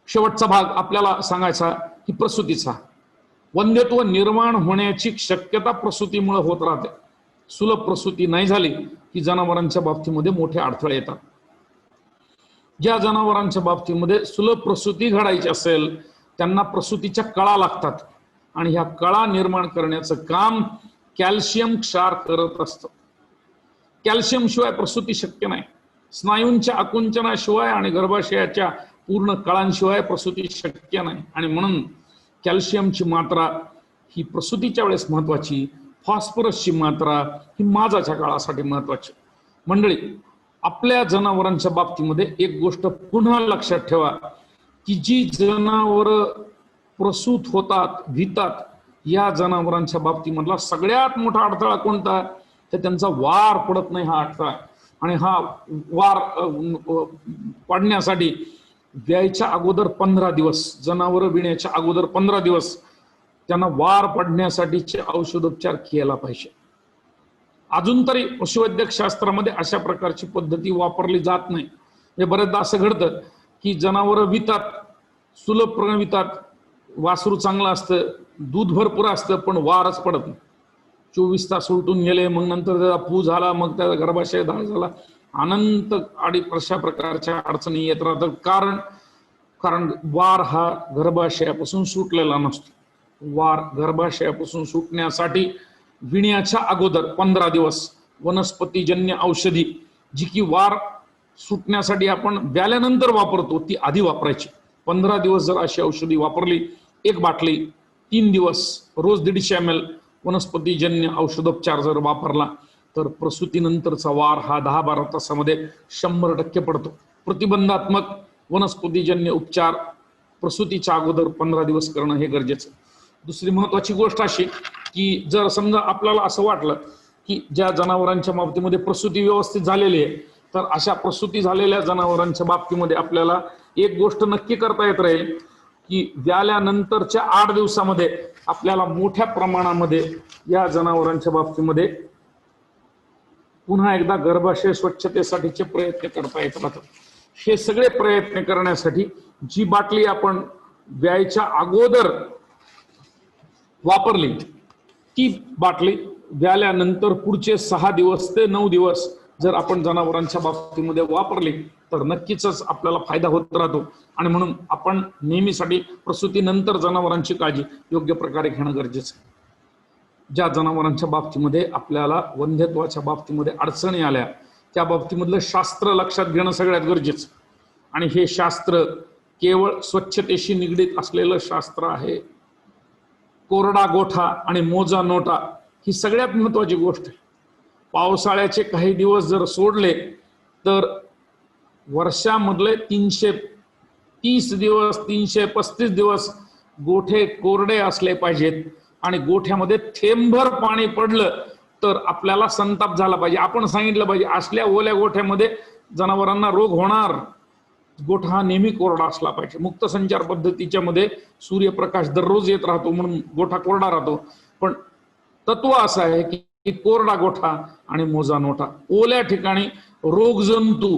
शेवटचा भाग आपल्याला सांगायचा की प्रसूतीचा. वंध्यत्व निर्माण होण्याची शक्यता प्रसूतीमुळे होत राहते. सुलभ प्रसूती नाही झाली की जनावरांच्या बाबतीमध्ये मोठे अडथळे येतात. ज्या जनावरांच्या बाबतीमध्ये सुलभ प्रसूती घडायची असेल त्यांना प्रसूतीच्या कळा लागतात आणि ह्या कळा निर्माण करण्याचं काम कॅल्शियम क्षार करत असतं. कॅल्शियम शिवाय प्रसूती शक्य नाही. स्नायूंच्या आकुंचनाशिवाय आणि गर्भाशयाच्या पूर्ण कळांशिवाय प्रसूती शक्य नाही आणि म्हणून कॅल्शियमची मात्रा ही प्रसूतीच्या वेळेस महत्वाची, फॉस्फरसची मात्रा ही माजाच्या काळासाठी महत्वाची. मंडळी, आपल्या जनावरांच्या बाबतीमध्ये एक गोष्ट पुन्हा लक्षात ठेवा की जी जनावर प्रसूत होतात, भितात, या जनावरांच्या बाबतीमधला सगळ्यात मोठा अडथळा कोणता, तर त्यांचा वार पडत नाही हा अडथळा. आणि हा वार पडण्यासाठी व्यायच्या अगोदर 15 दिवस, जनावर विण्याच्या अगोदर 15 दिवस त्यांना वार पडण्यासाठीचे औषधोपचार केला पाहिजे. अजून तरी पशुवैद्यक शास्त्रामध्ये अशा प्रकारची पद्धती वापरली जात नाही. हे बरेचदा असं घडतं की जनावर वितात, सुलभपणे वितात, वासरू चांगलं असतं, दूध भरपूर असतं, पण वारच पडत नाही. 24 तास उलटून गेले, मग नंतर त्याचा पू झाला, मग त्याचा गर्भाशय दाळ झाला, अनंत आणि अशा प्रकारच्या अडचणी येत राहतात. कारण वार हा गर्भाशयापासून सुटलेला नसतो. वार गर्भाशयापासून सुटण्यासाठी विण्याच्या अगोदर 15 दिवस वनस्पतीजन्य औषधी, जी की वार सुटण्यासाठी आपण व्याल्यानंतर वापरतो ती आधी वापरायची. 15 दिवस जर अशी औषधी वापरली, 1 बाटली 3 दिवस रोज 150 ml वनस्पतीजन्य औषधोपचार जर वापरला तर प्रसूतीनंतरचा वार हा 10-12 तासामध्ये 100% पडतो. प्रतिबंधात्मक वनस्पतीजन्य उपचार प्रसूतीच्या अगोदर 15 दिवस करणं हे गरजेचं. दुसरी महत्वाची गोष्ट अशी की जर समजा आपल्याला असं वाटलं की ज्या जनावरांच्या बाबतीमध्ये प्रसूती व्यवस्थित झालेली आहे, तर अशा प्रसूती झालेल्या जनावरांच्या बाबतीमध्ये आपल्याला एक गोष्ट नक्की करता येत राहील की व्याल्यानंतरच्या 8 दिवसामध्ये आपल्याला मोठ्या प्रमाणामध्ये या जनावरांच्या बाबतीमध्ये पुन्हा एकदा गर्भाशय स्वच्छतेसाठीचे प्रयत्न करता येत राहतात. हे सगळे प्रयत्न करण्यासाठी जी बाटली आपण व्यायच्या अगोदर वापरली, ती बाटली व्याल्यानंतर पुढचे 6 दिवस ते 9 दिवस जर आपण जनावरांच्या बाबतीमध्ये वापरली तर नक्कीच आपल्याला फायदा होत राहतो. आणि म्हणून आपण नेहमीसाठी प्रसूतीनंतर जनावरांची काळजी योग्य प्रकारे घेणं गरजेचं आहे. ज्या जनावरांच्या बाबतीमध्ये आपल्याला वंध्यत्वाच्या बाबतीमध्ये अडचणी आल्या त्या बाबतीमधलं शास्त्र लक्षात घेणं सगळ्यात गरजेचं. आणि हे शास्त्र केवळ स्वच्छतेशी निगडीत असलेलं शास्त्र आहे. कोरडा गोठा आणि मोजा नोटा ही सगळ्यात महत्वाची गोष्ट आहे. पावसाळ्याचे काही दिवस जर सोडले तर वर्षामधले 330 दिवस 335 दिवस गोठे कोरडे असले पाहिजेत. आणि गोठ्यामध्ये थेंबभर पाणी पडलं तर आपल्याला संताप झाला पाहिजे. आपण सांगितलं पाहिजे असल्या ओल्या गोठ्यामध्ये जनावरांना रोग होणार. गोठा हा नेहमी कोरडा असला पाहिजे. मुक्त संचार पद्धतीच्या मध्ये सूर्यप्रकाश दररोज येत राहतो म्हणून गोठा कोरडा राहतो. पण तत्व असं आहे की कोरडा गोठा आणि मोजा नोटा. ओल्या ठिकाणी रोगजंतू,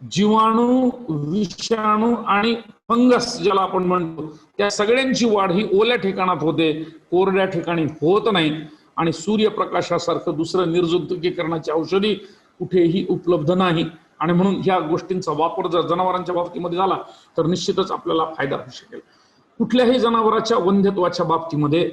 जीवाणू, विषाणू आणि फंगस ज्याला आपण म्हणतो त्या सगळ्यांची वाढ ही ओल्या ठिकाणात होते, कोरड्या ठिकाणी होत नाही. आणि सूर्यप्रकाशासारखं दुसरं निर्जंतुकीकरणाची औषधी कुठेही उपलब्ध नाही. आणि म्हणून ह्या गोष्टींचा वापर जर जनावरांच्या बाबतीमध्ये झाला तर निश्चितच आपल्याला फायदा होऊ शकेल. कुठल्याही जनावराच्या वंध्यत्वाच्या बाबतीमध्ये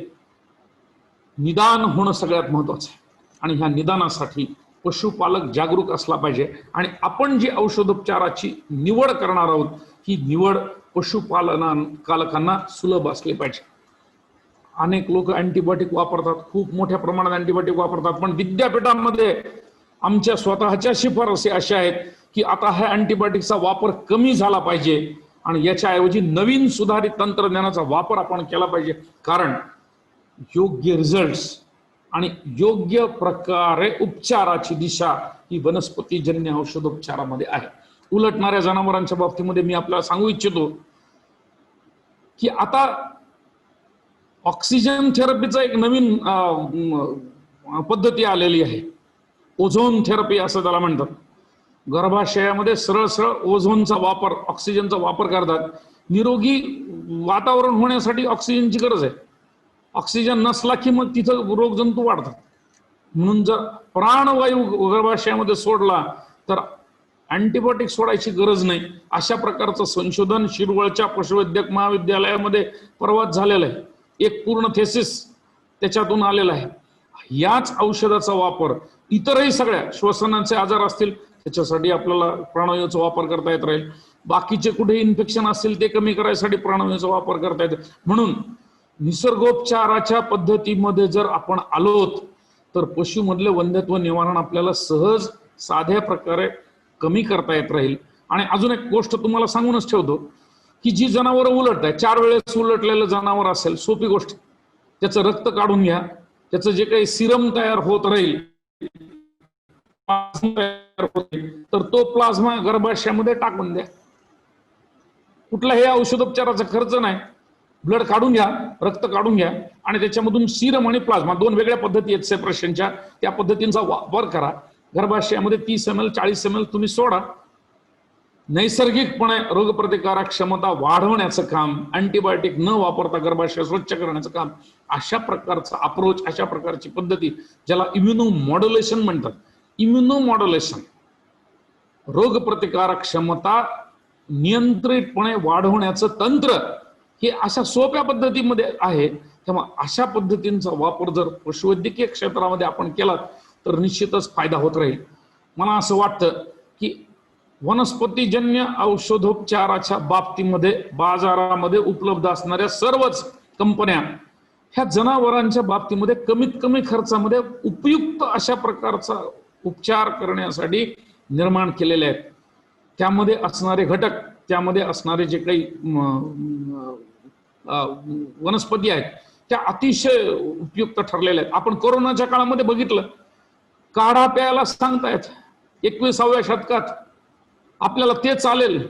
निदान होणं सगळ्यात महत्वाचं आहे. आणि ह्या निदानासाठी पशुपालक जागरूक असला पाहिजे. आणि आपण जी औषधोपचाराची निवड करणार आहोत ही निवड पशुपालकांना सुलभ असली पाहिजे. अनेक लोक अँटीबायोटिक वापरतात, खूप मोठ्या प्रमाणात अँटीबायोटिक वापरतात. पण विद्यापीठांमध्ये आमच्या स्वतःच्या शिफारसी अशा आहेत की आता ह्या अँटीबायोटिकचा वापर कमी झाला पाहिजे आणि याच्याऐवजी नवीन सुधारित तंत्रज्ञानाचा वापर आपण केला पाहिजे. कारण योग्य रिझल्ट्स आणि योग्य प्रकारे उपचाराची दिशा ही वनस्पतीजन्य औषधोपचारामध्ये आहे. उलटणाऱ्या जनावरांच्या बाबतीमध्ये मी आपल्याला सांगू इच्छितो की आता ऑक्सिजन थेरपीचा एक नवीन पद्धती आलेली आहे. ओझोन थेरपी असं त्याला म्हणतात. गर्भाशयामध्ये सरळ सरळ ओझोनचा वापर, ऑक्सिजनचा वापर करतात. निरोगी वातावरण होण्यासाठी ऑक्सिजनची गरज आहे. ऑक्सिजन नसला की मग तिथं रोगजंतू वाढतात. म्हणून जर प्राणवायू गर्भाशयामध्ये सोडला तर अँटीबायोटिक सोडायची गरज नाही. अशा प्रकारचं संशोधन शिरवळच्या पशुवैद्यक महाविद्यालयामध्ये परवाच झालेलं आहे. एक पूर्ण थेसिस त्याच्यातून आलेला आहे. याच औषधाचा वापर इतरही सगळ्या श्वसनाचे आजार असतील त्याच्यासाठी आपल्याला प्राणवायूचा वापर करता येत राहील. बाकीचे कुठे इन्फेक्शन असतील ते कमी करायसाठी प्राणवायूचा वापर करता येतो. म्हणून निसर्गोपचाराच्या पद्धतीमध्ये जर आपण आलोत तर पशुमधले वंध्यत्व निवारण आपल्याला सहज साध्या प्रकारे कमी करता येत राहील. आणि अजून एक गोष्ट तुम्हाला सांगूनच ठेवतो की जी जनावर उलट आहे, 4 वेळेस उलटलेलं जनावर असेल, सोपी गोष्ट, त्याचं रक्त काढून घ्या. त्याचं जे काही सिरम तयार होत राहील तर तो प्लाझ्मा गर्भाशयामध्ये टाकून द्या. कुठलाही औषधोपचाराचा खर्च नाही. ब्लड काढून घ्या, रक्त काढून घ्या आणि त्याच्यामधून सिरम आणि प्लाझ्मा 2 वेगळ्या पद्धती आहेत सेपरेशनच्या. त्या पद्धतींचा वापर करा. गर्भाशयामध्ये 30 ml 40 ml तुम्ही सोडा. नैसर्गिकपणे रोगप्रतिकारक क्षमता वाढवण्याचं काम, अँटीबायोटिक न वापरता गर्भाशय स्वच्छ करण्याचं काम, अशा प्रकारचा अप्रोच, अशा प्रकारची पद्धती ज्याला इम्युनो मॉड्युलेशन म्हणतात. इम्युनो मॉड्युलेशन रोगप्रतिकारक क्षमता नियंत्रितपणे वाढवण्याचं तंत्र हे अशा सोप्या पद्धतीमध्ये आहे. तेव्हा अशा पद्धतींचा वापर जर पशुवैद्यकीय क्षेत्रामध्ये आपण केला तर निश्चितच फायदा होत राहील. मला असं वाटतं की वनस्पतीजन्य औषधोपचाराच्या बाबतीमध्ये बाजारामध्ये उपलब्ध असणाऱ्या सर्वच कंपन्या ह्या जनावरांच्या बाबतीमध्ये कमीत कमी खर्चामध्ये उपयुक्त अशा प्रकारचा उपचार करण्यासाठी निर्माण केलेले आहेत. त्यामध्ये असणारे घटक त्यामध्ये असणारे जे काही वनस्पती आहेत त्या अतिशय उपयुक्त ठरलेल्या आहेत. आपण कोरोनाच्या काळामध्ये बघितलं, काढा प्यायला सांगतायत 21व्या शतकात, आपल्याला ते चालेल,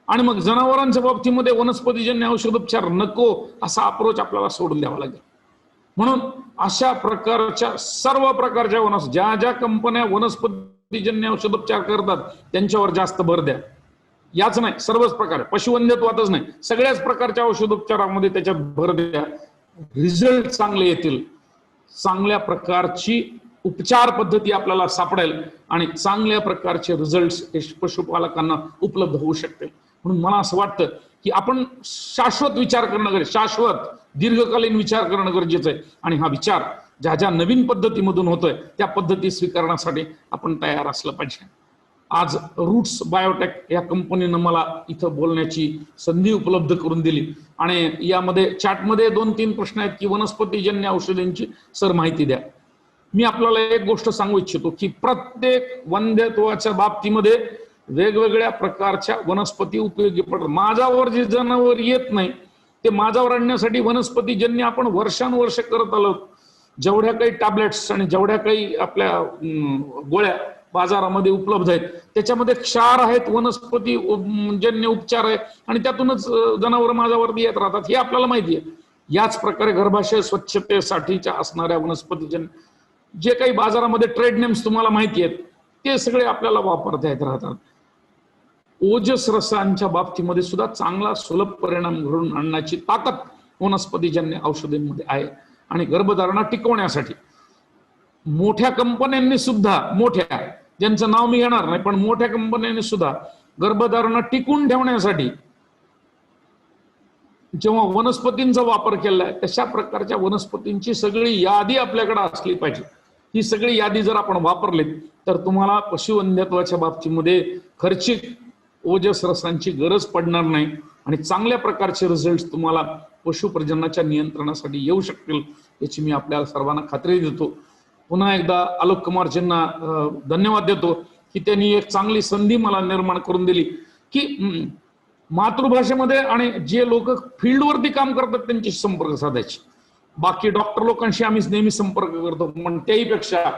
आणि मग जनावरांच्या बाबतीमध्ये वनस्पतीजन्य औषधोपचार नको असा अप्रोच आपल्याला सोडून द्यावा लागेल. म्हणून अशा प्रकारच्या सर्व प्रकारच्या ज्या ज्या कंपन्या वनस्पतीजन्य औषधोपचार करतात त्यांच्यावर जास्त भर द्या. याच नाही, सर्वच प्रकार, पशुवैद्यत्वातच नाही, सगळ्याच प्रकारच्या औषधोपचारामध्ये त्याच्यात भर द्या. रिझल्ट चांगले येतील, चांगल्या प्रकारची उपचार पद्धती आपल्याला सापडेल आणि चांगल्या प्रकारचे रिझल्ट पशुपालकांना उपलब्ध होऊ शकते. म्हणून मला असं वाटतं की आपण शाश्वत विचार करणं गरजेचं, शाश्वत दीर्घकालीन विचार करणं गरजेचं आहे. आणि हा विचार ज्या ज्या नवीन पद्धतीमधून होतोय त्या पद्धती स्वीकारण्यासाठी आपण तयार असलं पाहिजे. आज रूट्स बायोटेक या कंपनीनं मला इथं बोलण्याची संधी उपलब्ध करून दिली आणि यामध्ये चॅटमध्ये 2-3 प्रश्न आहेत की वनस्पतीजन्य औषधांची सर माहिती द्या. मी आपल्याला एक गोष्ट सांगू इच्छितो की प्रत्येक वंध्यत्वाच्या बाबतीमध्ये वेगवेगळ्या प्रकारच्या वनस्पती उपयोगी पडतात. माझ्यावर जे जनावर येत नाही ते माझ्यावर आणण्यासाठी वनस्पतीजन्य आपण वर्षानुवर्ष करत आलो. जेवढ्या काही टॅबलेट्स आणि जेवढ्या काही आपल्या गोळ्या बाजारामध्ये उपलब्ध आहेत त्याच्यामध्ये क्षार आहेत, वनस्पती जन्य उपचार आहे आणि त्यातूनच जनावर माझ्यावरती येत राहतात, हे आपल्याला माहिती आहे. याच प्रकारे गर्भाशय स्वच्छतेसाठीच्या असणाऱ्या वनस्पतीजन्य जे काही बाजारामध्ये ट्रेड नेम्स तुम्हाला माहिती आहेत ते सगळे आपल्याला वापरता येत राहतात. ओजस रसांच्या बाबतीमध्ये सुद्धा चांगला सुलभ परिणाम घडून आणण्याची ताकद वनस्पतीजन्य औषधांमध्ये आहे. आणि गर्भधारणा टिकवण्यासाठी मोठ्या कंपन्यांनी सुद्धा, मोठ्या ज्यांचं नाव मी घेणार नाही पण मोठ्या कंपन्यांनी सुद्धा गर्भधारणा टिकून ठेवण्यासाठी जेव्हा वनस्पतींचा वापर केलाय तशा प्रकारच्या वनस्पतींची सगळी यादी आपल्याकडे असली पाहिजे. ही सगळी यादी जर आपण वापरली तर तुम्हाला पशुवंध्यत्वाच्या बाबतीमध्ये खर्चिक ओजस रसांची गरज पडणार नाही आणि चांगल्या प्रकारचे रिझल्ट तुम्हाला पशुप्रजननाच्या नियंत्रणासाठी येऊ शकतील याची मी आपल्याला सर्वांना खात्री देतो. पुन्हा एकदा आलोक कुमारजींना धन्यवाद देतो की त्यांनी एक चांगली संधी मला निर्माण करून दिली की मातृभाषेमध्ये आणि जे लोक फील्डवरती काम करतात त्यांची संपर्क साधायचे. बाकी डॉक्टर लोकांशी आम्ही नेहमी संपर्क करतो पण त्याहीपेक्षा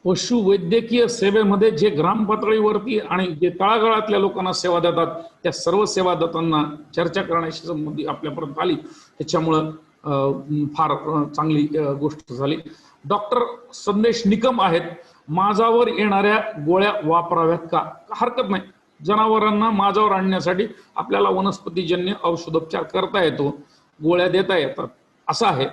पशुवैद्यकीय सेवेमध्ये जे ग्राम पातळीवरती आणि जे तळागाळातल्या लोकांना सेवा देतात त्या सर्व सेवादातांना चर्चा करण्याची संबंधी आपल्यापर्यंत आली, त्याच्यामुळं फार चांगली गोष्ट झाली. डॉक्टर संदेश निकम आहेत, माझावर येणाऱ्या गोळ्या वापराव्यात का? हरकत नाही, जनावरांना माझावर आणण्यासाठी आपल्याला वनस्पतीजन्य औषधोपचार करता येतो, गोळ्या देता येतात असं आहे.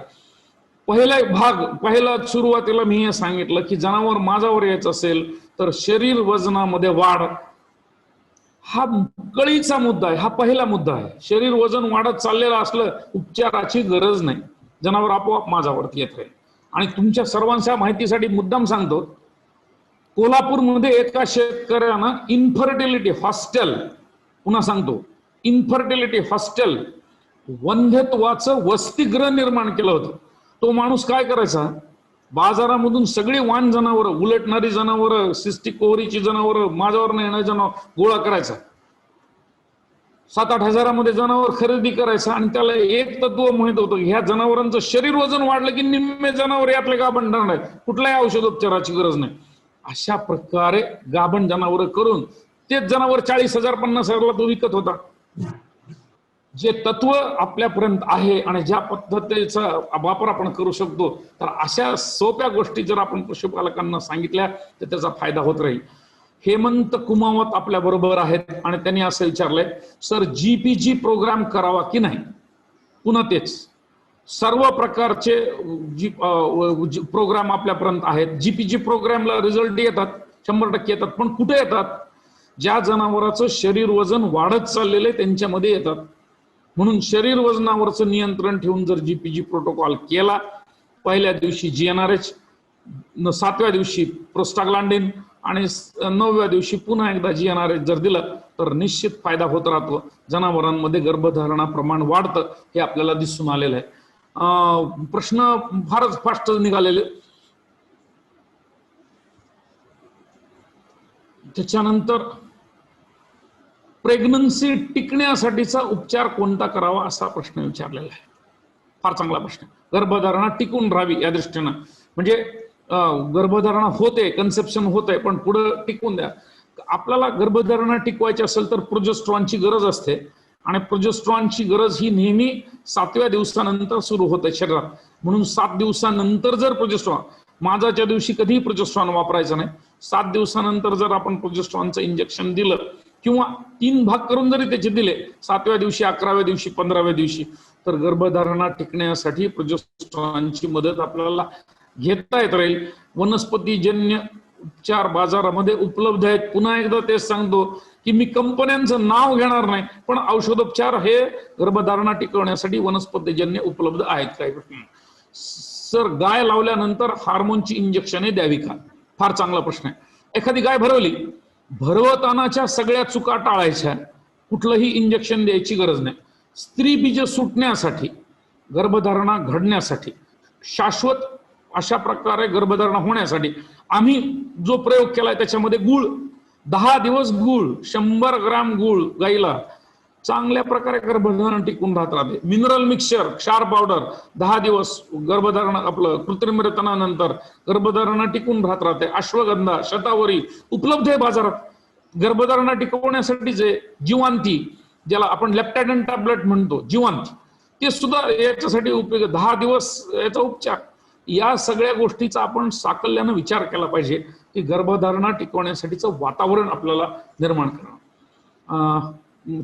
पहिला सुरुवातीला मी हे सांगितलं की जनावर माझावर यायचं असेल तर शरीर वजनामध्ये वाढ हा कळीचा मुद्दा आहे, हा पहिला मुद्दा आहे. शरीर वजन वाढत चाललेलं असलं उपचाराची गरज नाही, जनावर आपोआप माझ्यावरती येत आहे. आणि तुमच्या सर्वांच्या माहितीसाठी मुद्दाम सांगतो, कोल्हापूरमध्ये एका शेतकऱ्यानं इन्फर्टिलिटी हॉस्टेल, पुन्हा सांगतो इन्फर्टिलिटी हॉस्टेल, वंध्यत्वाचं वसतिगृह निर्माण केलं होतं. तो माणूस काय करायचा, बाजारामधून सगळी वाण जनावर, उलटणारी जनावर, सिस्टिक ओव्हरीची जनावर, माझ्यावर येणारी जनावर गोळा करायचा. 7-8 हजारामध्ये जनावर खरेदी करायचा आणि त्याला एक तत्व माहित होतं, ह्या जनावरांचं शरीर वजन वाढलं की निम्मे जनावर यातले गाभण ठरणार, कुठल्याही औषधोपचाराची गरज नाही. अशा प्रकारे गाभण जनावर करून तेच जनावर 40,000 50,000ला तो विकत होता. जे तत्व आपल्यापर्यंत आहे आणि ज्या पद्धतीचा वापर आपण करू शकतो तर अशा सोप्या गोष्टी जर आपण पशुपालकांना सांगितल्या तर त्याचा फायदा होत राहील. हेमंत कुमावत आपल्या बरोबर आहेत आणि त्यांनी असं विचारलंय, सर जीपीजी प्रोग्राम करावा की नाही? पुन्हा तेच, सर्व प्रकारचे प्रोग्राम आपल्यापर्यंत आहेत. जीपीजी प्रोग्रामला रिझल्ट येतात, 100% येतात, पण कुठे येतात? ज्या जनावराचं शरीर वजन वाढत चाललेलं आहे त्यांच्यामध्ये येतात. म्हणून शरीर वजनावरचं नियंत्रण ठेवून जर जीपीजी प्रोटोकॉल केला, पहिल्या दिवशी जीएनआरएच, 7व्या दिवशी प्रोस्टाग्लांडिन आणि 9व्या दिवशी पुन्हा एकदा जीएनआरएच जर दिलं तर निश्चित फायदा होत राहतो. जनावरांमध्ये गर्भधारणा प्रमाण वाढतं हे आपल्याला दिसून आलेलं आहे. प्रश्न फारच फास्ट निघालेले. त्याच्यानंतर प्रेग्नन्सी टिकण्यासाठीचा उपचार कोणता करावा असा प्रश्न विचारलेला आहे. फार चांगला प्रश्न. गर्भधारणा टिकून राहावी या दृष्टीनं, म्हणजे गर्भधारणा होते, कन्सेप्शन होते, पण पुढे टिकून द्या. आपल्याला गर्भधारणा टिकवायची असेल तर प्रोजेस्ट्रॉनची गरज असते, आणि प्रोजेस्ट्रॉनची गरज ही नेहमी 7व्या दिवसानंतर सुरू होते शरीरात. म्हणून 7 दिवसानंतर जर प्रोजेस्ट्रॉन, माझाच्या दिवशी कधीही प्रोजेस्ट्रॉन वापरायचं नाही. 7 दिवसानंतर जर आपण प्रोजेस्ट्रॉनचं इंजेक्शन दिलं किंवा 3 भाग करून जरी त्याचे दिले, 7व्या दिवशी, 11व्या दिवशी, 15व्या दिवशी, तर गर्भधारणा टिकण्यासाठी प्रोजेस्ट्रॉनची मदत आपल्याला घेता येत राहील. वनस्पतीजन्य उपचार बाजारामध्ये उपलब्ध आहेत. पुन्हा एकदा तेच सांगतो की मी कंपन्यांचं नाव घेणार नाही, पण औषधोपचार हे गर्भधारणा टिकवण्यासाठी वनस्पतीजन्य उपलब्ध आहेत. काही प्रश्न सर, गाय लावल्यानंतर हार्मोनची इंजेक्शने द्यावी का? फार चांगला प्रश्न आहे. एखादी गाय भरवली, भरवतानाच्या सगळ्या चुका टाळायच्या, कुठलंही इंजेक्शन द्यायची गरज नाही. स्त्री बीज सुटण्यासाठी, गर्भधारणा घडण्यासाठी, शाश्वत अशा प्रकारे गर्भधारणा होण्यासाठी आम्ही जो प्रयोग केलाय त्याच्यामध्ये गुळ, 10 दिवस गुळ, 100 ग्राम गुळ गाईला चांगल्या प्रकारे गर्भधारणा टिकून राहते. मिनरल मिक्सचर, क्षार पावडर 10 दिवस गर्भधारणा, आपलं कृत्रिम रेतनानंतर गर्भधारणा टिकून राहते. अश्वगंधा, शतावरी उपलब्ध आहे बाजारात. गर्भधारणा टिकवण्यासाठी जे जीवांती, ज्याला आपण लेप्टॅडन टॅबलेट म्हणतो, जीवांती, ते सुद्धा याच्यासाठी उपयोग. 10 दिवस याचा उपचार. या सगळ्या गोष्टीचा आपण साकल्यानं विचार केला पाहिजे की गर्भधारणा टिकवण्यासाठीचं वातावरण आपल्याला निर्माण करणं.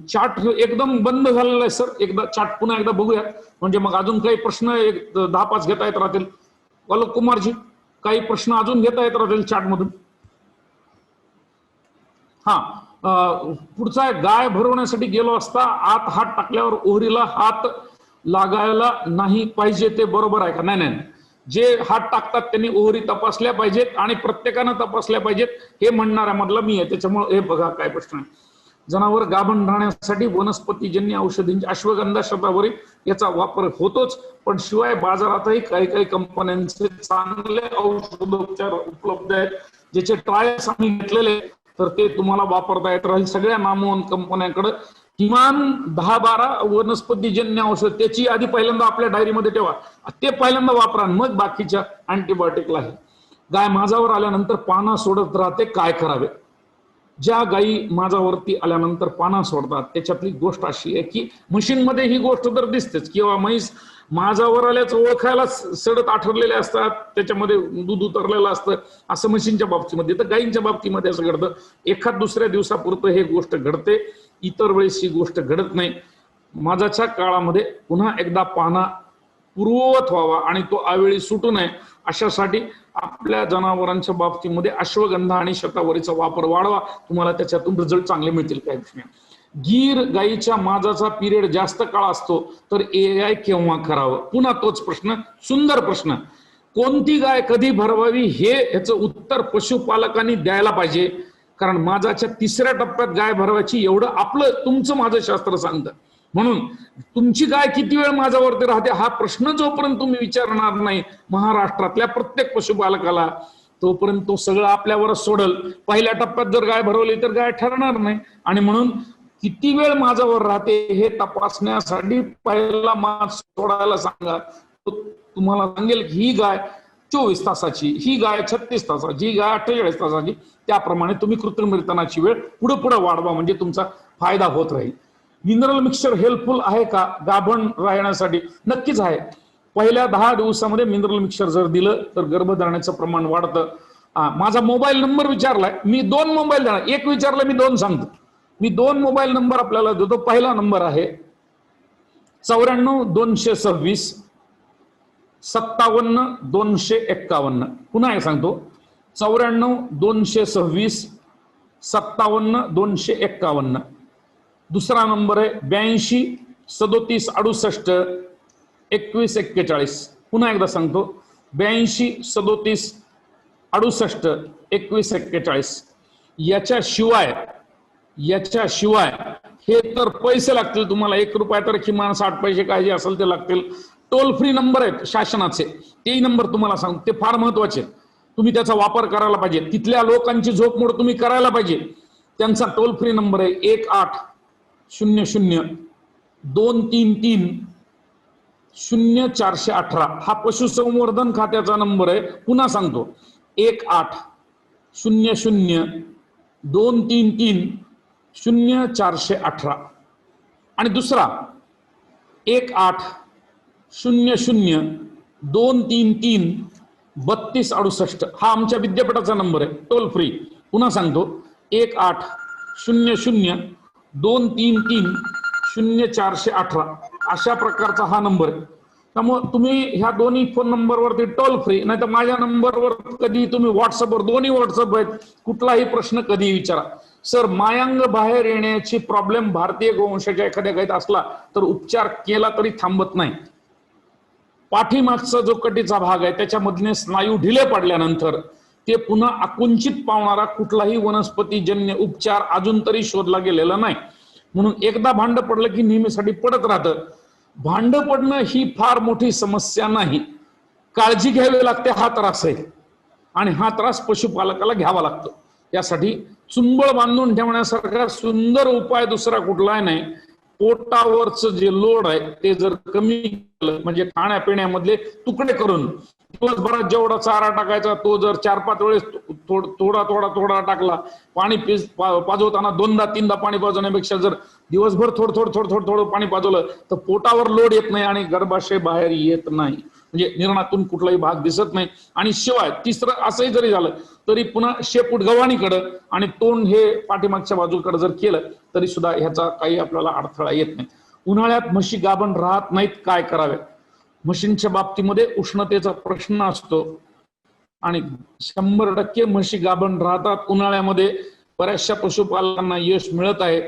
चार्ट एकदम बंद झालेला आहे सर, एकदा चार्ट पुन्हा एकदा बघूया, म्हणजे मग अजून काही प्रश्न 10-5 घेता येत राहतील. आलोक कुमारजी, काही प्रश्न अजून घेता येत राहतील चार्ट मधून? हा, पुढचा आहे, गाय भरवण्यासाठी गेलो असता आत हात टाकल्यावर ओहरीला हात लागायला नाही पाहिजे, ते बरोबर आहे का? नाही नाही, जे हात टाकतात त्यांनी ओहरी तपासल्या पाहिजेत आणि प्रत्येकानं तपासल्या पाहिजेत, हे म्हणणाऱ्यामधला मी आहे. त्याच्यामुळे हे बघा काय प्रश्न आहे. जनावर गाभण राहण्यासाठी वनस्पतीजन्य औषधींची, अश्वगंधा, शतावरी याचा वापर होतोच, पण शिवाय बाजारातही काही काही कंपन्यांचे चांगले औषधोपचार उपलब्ध आहेत, ज्याचे ट्रायल्स आम्ही घेतलेले, तर ते तुम्हाला वापरता येत राहील. सगळ्या नामवंत कंपन्यांकडे किमान 10-12 वनस्पतीजन्य औषध, त्याची आधी पहिल्यांदा आपल्या डायरीमध्ये ठेवा, ते पहिल्यांदा वापरा, मग बाकीच्या अँटीबायोटिकला आहे. गाय माझावर आल्यानंतर पाना सोडत राहते, काय करावे? ज्या गायी माझावरती आल्यानंतर पाना सोडतात त्याच्यातली गोष्ट अशी आहे की मशीनमध्ये ही गोष्ट तर दिसतेच, किंवा म्हैस माझावर आल्याचं ओळखायला सडत आठरलेले असतात, त्याच्यामध्ये दूध उतरलेलं असतं, असं मशीनच्या बाबतीमध्ये. तर गायींच्या बाबतीमध्ये असं घडतं, एखाद दुसऱ्या दिवसापुरतं हे गोष्ट घडते, इतर वेळेस ही गोष्ट घडत नाही. माझाच्या काळामध्ये पुन्हा एकदा पाना पूर्ववत व्हावा आणि तो आवेळी सुटू नये, अशासाठी आपल्या जनावरांच्या बाबतीमध्ये अश्वगंधा आणि शतावरीचा वापर वाढवा, तुम्हाला त्याच्यातून रिझल्ट चांगले मिळतील. काही प्रश्न, गीर गायीच्या माझाचा पिरियड जास्त काळ असतो तर AI केव्हा करावं? पुन्हा तोच प्रश्न, सुंदर प्रश्न. कोणती गाय कधी भरवावी हे याचं उत्तर पशुपालकांनी द्यायला पाहिजे, कारण माझाच्या 3ऱ्या टप्प्यात गाय भरवायची एवढं आपलं तुमचं माझं शास्त्र सांगतं. म्हणून तुमची गाय किती वेळ माझ्यावरती राहते हा प्रश्न जोपर्यंत तुम्ही विचारणार नाही महाराष्ट्रातल्या प्रत्येक पशुपालकाला, तोपर्यंत तो सगळं आपल्यावरच सोडल. पहिल्या टप्प्यात जर गाय भरवली तर गाय ठरणार नाही, आणि म्हणून किती वेळ माझ्यावर राहते हे तपासण्यासाठी पहिला मास सोडायला सांगा. तुम्हाला सांगेल की ही गाय 24 तासाची, ही गाय 36 तासाची, ही गाय 48 तासाची, त्याप्रमाणे तुम्ही कृत्रिम रेतनाची वेळ पुढे पुढे वाढवा, म्हणजे तुमचा फायदा होत राहील. मिनरल मिक्सचर हेल्पफुल आहे का गाभण राहण्यासाठी? नक्कीच आहे. पहिल्या 10 दिवसामध्ये मिनरल मिक्सचर जर दिलं तर गर्भधारणाचं प्रमाण वाढतं. माझा मोबाईल नंबर विचारलाय, मी 2 मोबाईल देणार, एक विचारलं मी 2 सांगतो. मी 2 मोबाईल नंबर आपल्याला देतो. पहिला नंबर आहे 94 226 57 251. पुन्हा एक सांगतो, 94 226 57 251. दुसरा नंबर आहे 82 37 68 21 41. पुन्हा एकदा सांगतो, 82 37 68 21 41. याच्याशिवाय हे तर पैसे लागतील तुम्हाला, 1 रुपया तर किमान 60 पैसे काय जे असेल ते लागतील. टोल फ्री नंबर आहेत शासनाचे, तेही नंबर तुम्हाला सांगतो, ते फार महत्वाचे, तुम्ही त्याचा वापर करायला पाहिजे. तिथल्या लोकांची झोपमोड तुम्ही करायला पाहिजे. त्यांचा टोल फ्री नंबर आहे 18 1800-233-0418 हा पशुसंवर्धन खात्याचा नंबर आहे. पुन्हा सांगतो, 1800-233-0418. आणि दुसरा 1800-233-3268 हा आमच्या विद्यापीठाचा नंबर आहे, टोल फ्री. पुन्हा सांगतो, 1800-233-0418 अशा प्रकारचा हा नंबर आहे. त्यामुळे तुम्ही ह्या दोन्ही फोन नंबरवरती टोल फ्री, नाही तर माझ्या नंबरवर कधी तुम्ही व्हॉट्सअपवर, दोन्ही व्हॉट्सअप आहेत, कुठलाही प्रश्न कधी विचारा. सर, मायांग बाहेर येण्याची प्रॉब्लेम भारतीय गोवंशाच्या एखाद्या गायीत असला तर उपचार केला तरी थांबत नाही. पाठीमागचा जो कटीचा भाग आहे त्याच्यामधले स्नायू ढिले पडल्यानंतर ते पुन्हा आकुंचित पावणारा कुठलाही वनस्पतीजन्य उपचार अजून तरी शोधला गेलेला नाही. म्हणून एकदा भांड पडलं की नेहमीसाठी पडत राहतं. भांड पडणं ही फार मोठी समस्या नाही, काळजी घ्यावी लागते हा त्रास आहे. आणि हा त्रास पशुपालकाला घ्यावा लागतो. यासाठी चुंबळ बांधून ठेवण्यासारखा सुंदर उपाय दुसरा कुठलाही नाही. पोटावरचं जे लोड आहे ते जर कमी केलं, म्हणजे खाण्यापिण्यामधले तुकडे करून दिवसभरात जेवढा चारा टाकायचा तो जर 4-5 वेळेस थोडा थोडा थोडा टाकला, पाणी पाजवताना 2दा-3दा पाणी पाजवण्यापेक्षा जर दिवसभर थोडं थोडं थोडं थोडं थोडं पाणी पाजवलं तर पोटावर लोड येत नाही आणि गर्भाशय बाहेर येत नाही, म्हणजे निर्णातून कुठलाही भाग दिसत नाही. आणि शिवाय तिसरं असंही जरी झालं तरी पुन्हा शेपूट गव्हाणीकडं आणि तोंड हे पाठीमागच्या बाजूकडे जर केलं तरी सुद्धा ह्याचा काही आपल्याला अडथळा येत नाही. उन्हाळ्यात म्हशी गाभण राहत नाहीत, काय करावे? म्हशींच्या बाबतीमध्ये उष्णतेचा प्रश्न असतो आणि 100% म्हशी गाभण राहतात उन्हाळ्यामध्ये. बऱ्याचशा पशुपालकांना यश मिळत आहे.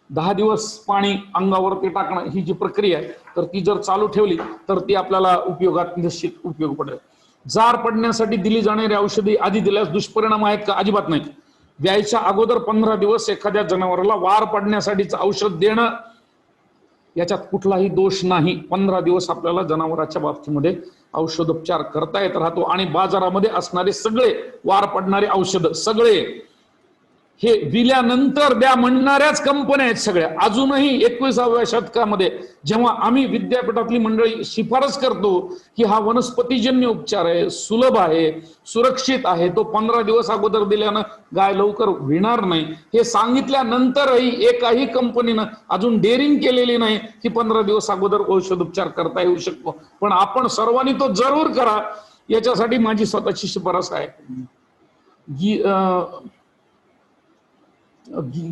10 दिवस पाणी अंगावरती टाकणं ही जी प्रक्रिया आहे तर ती जर चालू ठेवली तर ती आपल्याला उपयोगात निश्चित उपयोग पडेल. जार पडण्यासाठी दिली जाणारी औषधी आधी दिल्यास दुष्परिणाम आहेत का? अजिबात नाही. द्यायच्या अगोदर 15 दिवस एखाद्या जनावराला वार पडण्यासाठीचं औषध देणं याच्यात कुठलाही दोष नाही. 15 दिवस आपल्याला जनावराच्या बाबतीमध्ये औषधोपचार करता येत राहतो. आणि बाजारामध्ये असणारे सगळे वार पडणारे औषध सगळे हे विल्यानंतर द्या म्हणणाऱ्याच कंपन्या आहेत सगळ्या. अजूनही 21व्या शतकामध्ये जेव्हा आम्ही विद्यापीठातली मंडळी शिफारस करतो की हा वनस्पतीजन्य उपचार आहे, सुलभ आहे, सुरक्षित आहे, तो 15 दिवस अगोदर दिल्यानं गाय लवकर विणार नाही, हे सांगितल्यानंतरही एकाही कंपनीनं अजून डेअरिंग केलेली नाही की 15 दिवस अगोदर औषध उपचार करता येऊ शकतो. पण आपण सर्वांनी तो जरूर करा, याच्यासाठी माझी स्वतःची शिफारस आहे.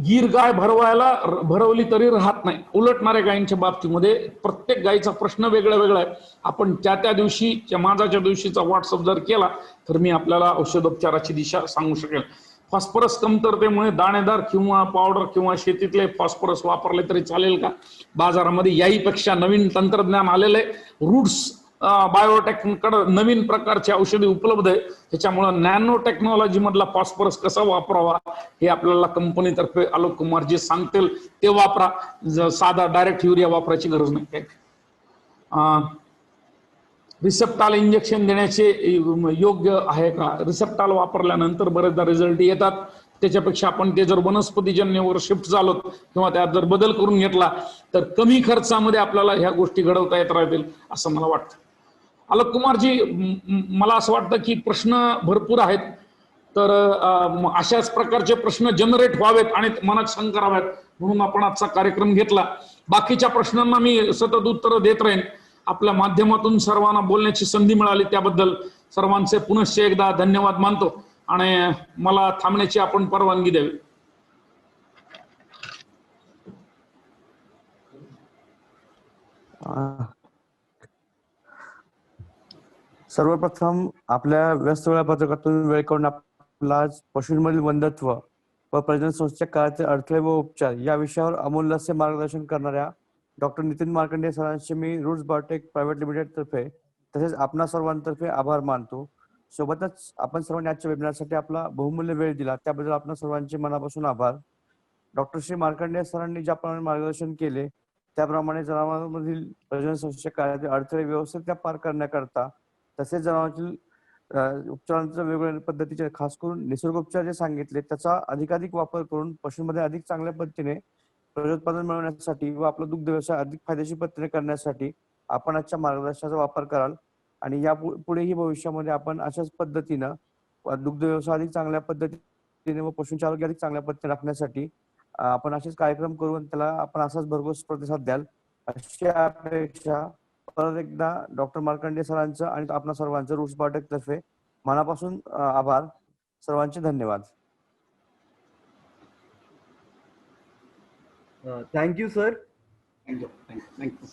गीर गाय भरवली तरी राहत नाही. उलटणाऱ्या गायींच्या बाबतीमध्ये प्रत्येक गायीचा प्रश्न वेगळा वेगळा आहे. आपण त्या दिवशी माझ्या दिवशीचा व्हॉट्सअप जर केला तर मी आपल्याला औषधोपचाराची दिशा सांगू शकेल. फॉस्फरस कमतरतेमुळे दाणेदार किंवा पावडर किंवा शेतीतले फॉस्फरस वापरले तरी चालेल का? बाजारामध्ये याहीपेक्षा नवीन तंत्रज्ञान आलेलं आहे. रूट्स बायोटेककडे नवीन प्रकारचे औषधी उपलब्ध आहे. त्याच्यामुळे नॅनो टेक्नॉलॉजी मधला फॉस्फरस कसा वापरावा हे आपल्याला कंपनीतर्फे आलोक कुमार जे सांगतील ते वापरा. साधा डायरेक्ट युरिया वापरायची गरज नाही. रिसेप्टाल इंजेक्शन देण्याचे योग्य आहे का? रिसेप्टाल वापरल्यानंतर बरेचदा रिझल्ट येतात. त्याच्यापेक्षा आपण ते जर वनस्पतीजन्यवर शिफ्ट झालो किंवा त्यात जर बदल करून घेतला तर कमी खर्चामध्ये आपल्याला ह्या गोष्टी घडवता येत राहतील असं मला वाटतं. आलोक कुमारजी, मला असं वाटतं की प्रश्न भरपूर आहेत, तर अशाच प्रकारचे प्रश्न जनरेट व्हावेत आणि मनात शंका कराव्यात म्हणून आपण आजचा कार्यक्रम घेतला. बाकीच्या प्रश्नांना मी सतत उत्तरं देत राहीन. आपल्या माध्यमातून सर्वांना बोलण्याची संधी मिळाली त्याबद्दल सर्वांचे पुनश्च एकदा धन्यवाद मानतो आणि मला थांबण्याची आपण परवानगी द्यावी. सर्वप्रथम आपल्या व्यस्त वेळापत्रकातून वेळ काढून आपला पशूंमधील वंध्यत्व व प्रजनन संस्थेच्या काळातील अडथळे व उपचार या विषयावर अमूल्य असे मार्गदर्शन करणाऱ्या डॉक्टर नितीन मार्कंडे सरांचे मी रूट्स बायोटेक प्रायव्हेट लिमिटेड तर्फे तसेच आपणा सर्वांतर्फे आभार मानतो. सोबतच आपण सर्वांनी आजच्या वेबिनारसाठी आपला बहुमूल्य वेळ दिला त्याबद्दल आपण सर्वांचे मनापासून आभार. डॉक्टर श्री मार्कंडे सरांनी ज्याप्रमाणे मार्गदर्शन केले त्याप्रमाणे जनावरांमधील प्रजनन संस्थेच्या काळातील अडथळे व्यवस्थित पार करण्याकरता तसेच जनावरांतील उपचारांच्या वेगवेगळ्या पद्धतीचे खास करून निसर्गोपचार जे सांगितले त्याचा अधिकाधिक वापर करून पशूंमध्ये अधिक चांगल्या पद्धतीने प्रजोत्पादन मिळवण्यासाठी व आपला दुग्ध व्यवसाय अधिक फायदेशीर पद्धतीने करण्यासाठी आपण आजच्या मार्गदर्शनाचा वापर कराल आणि या पुढेही भविष्यामध्ये आपण अशाच पद्धतीनं दुग्ध व्यवसाय अधिक चांगल्या पद्धतीने व पशूंचे आरोग्य अधिक चांगल्या पद्धतीने राखण्यासाठी आपण असेच कार्यक्रम करून त्याला आपण असाच भरघोस प्रतिसाद द्याल अशी अपेक्षा परत एकदा डॉक्टर मार्कंडे सरांचं आणि आपणा सर्वांचं रूट्स बायोटेक तर्फे मनापासून आभार. सर्वांचे धन्यवाद. Thank you sir. थँक्यू.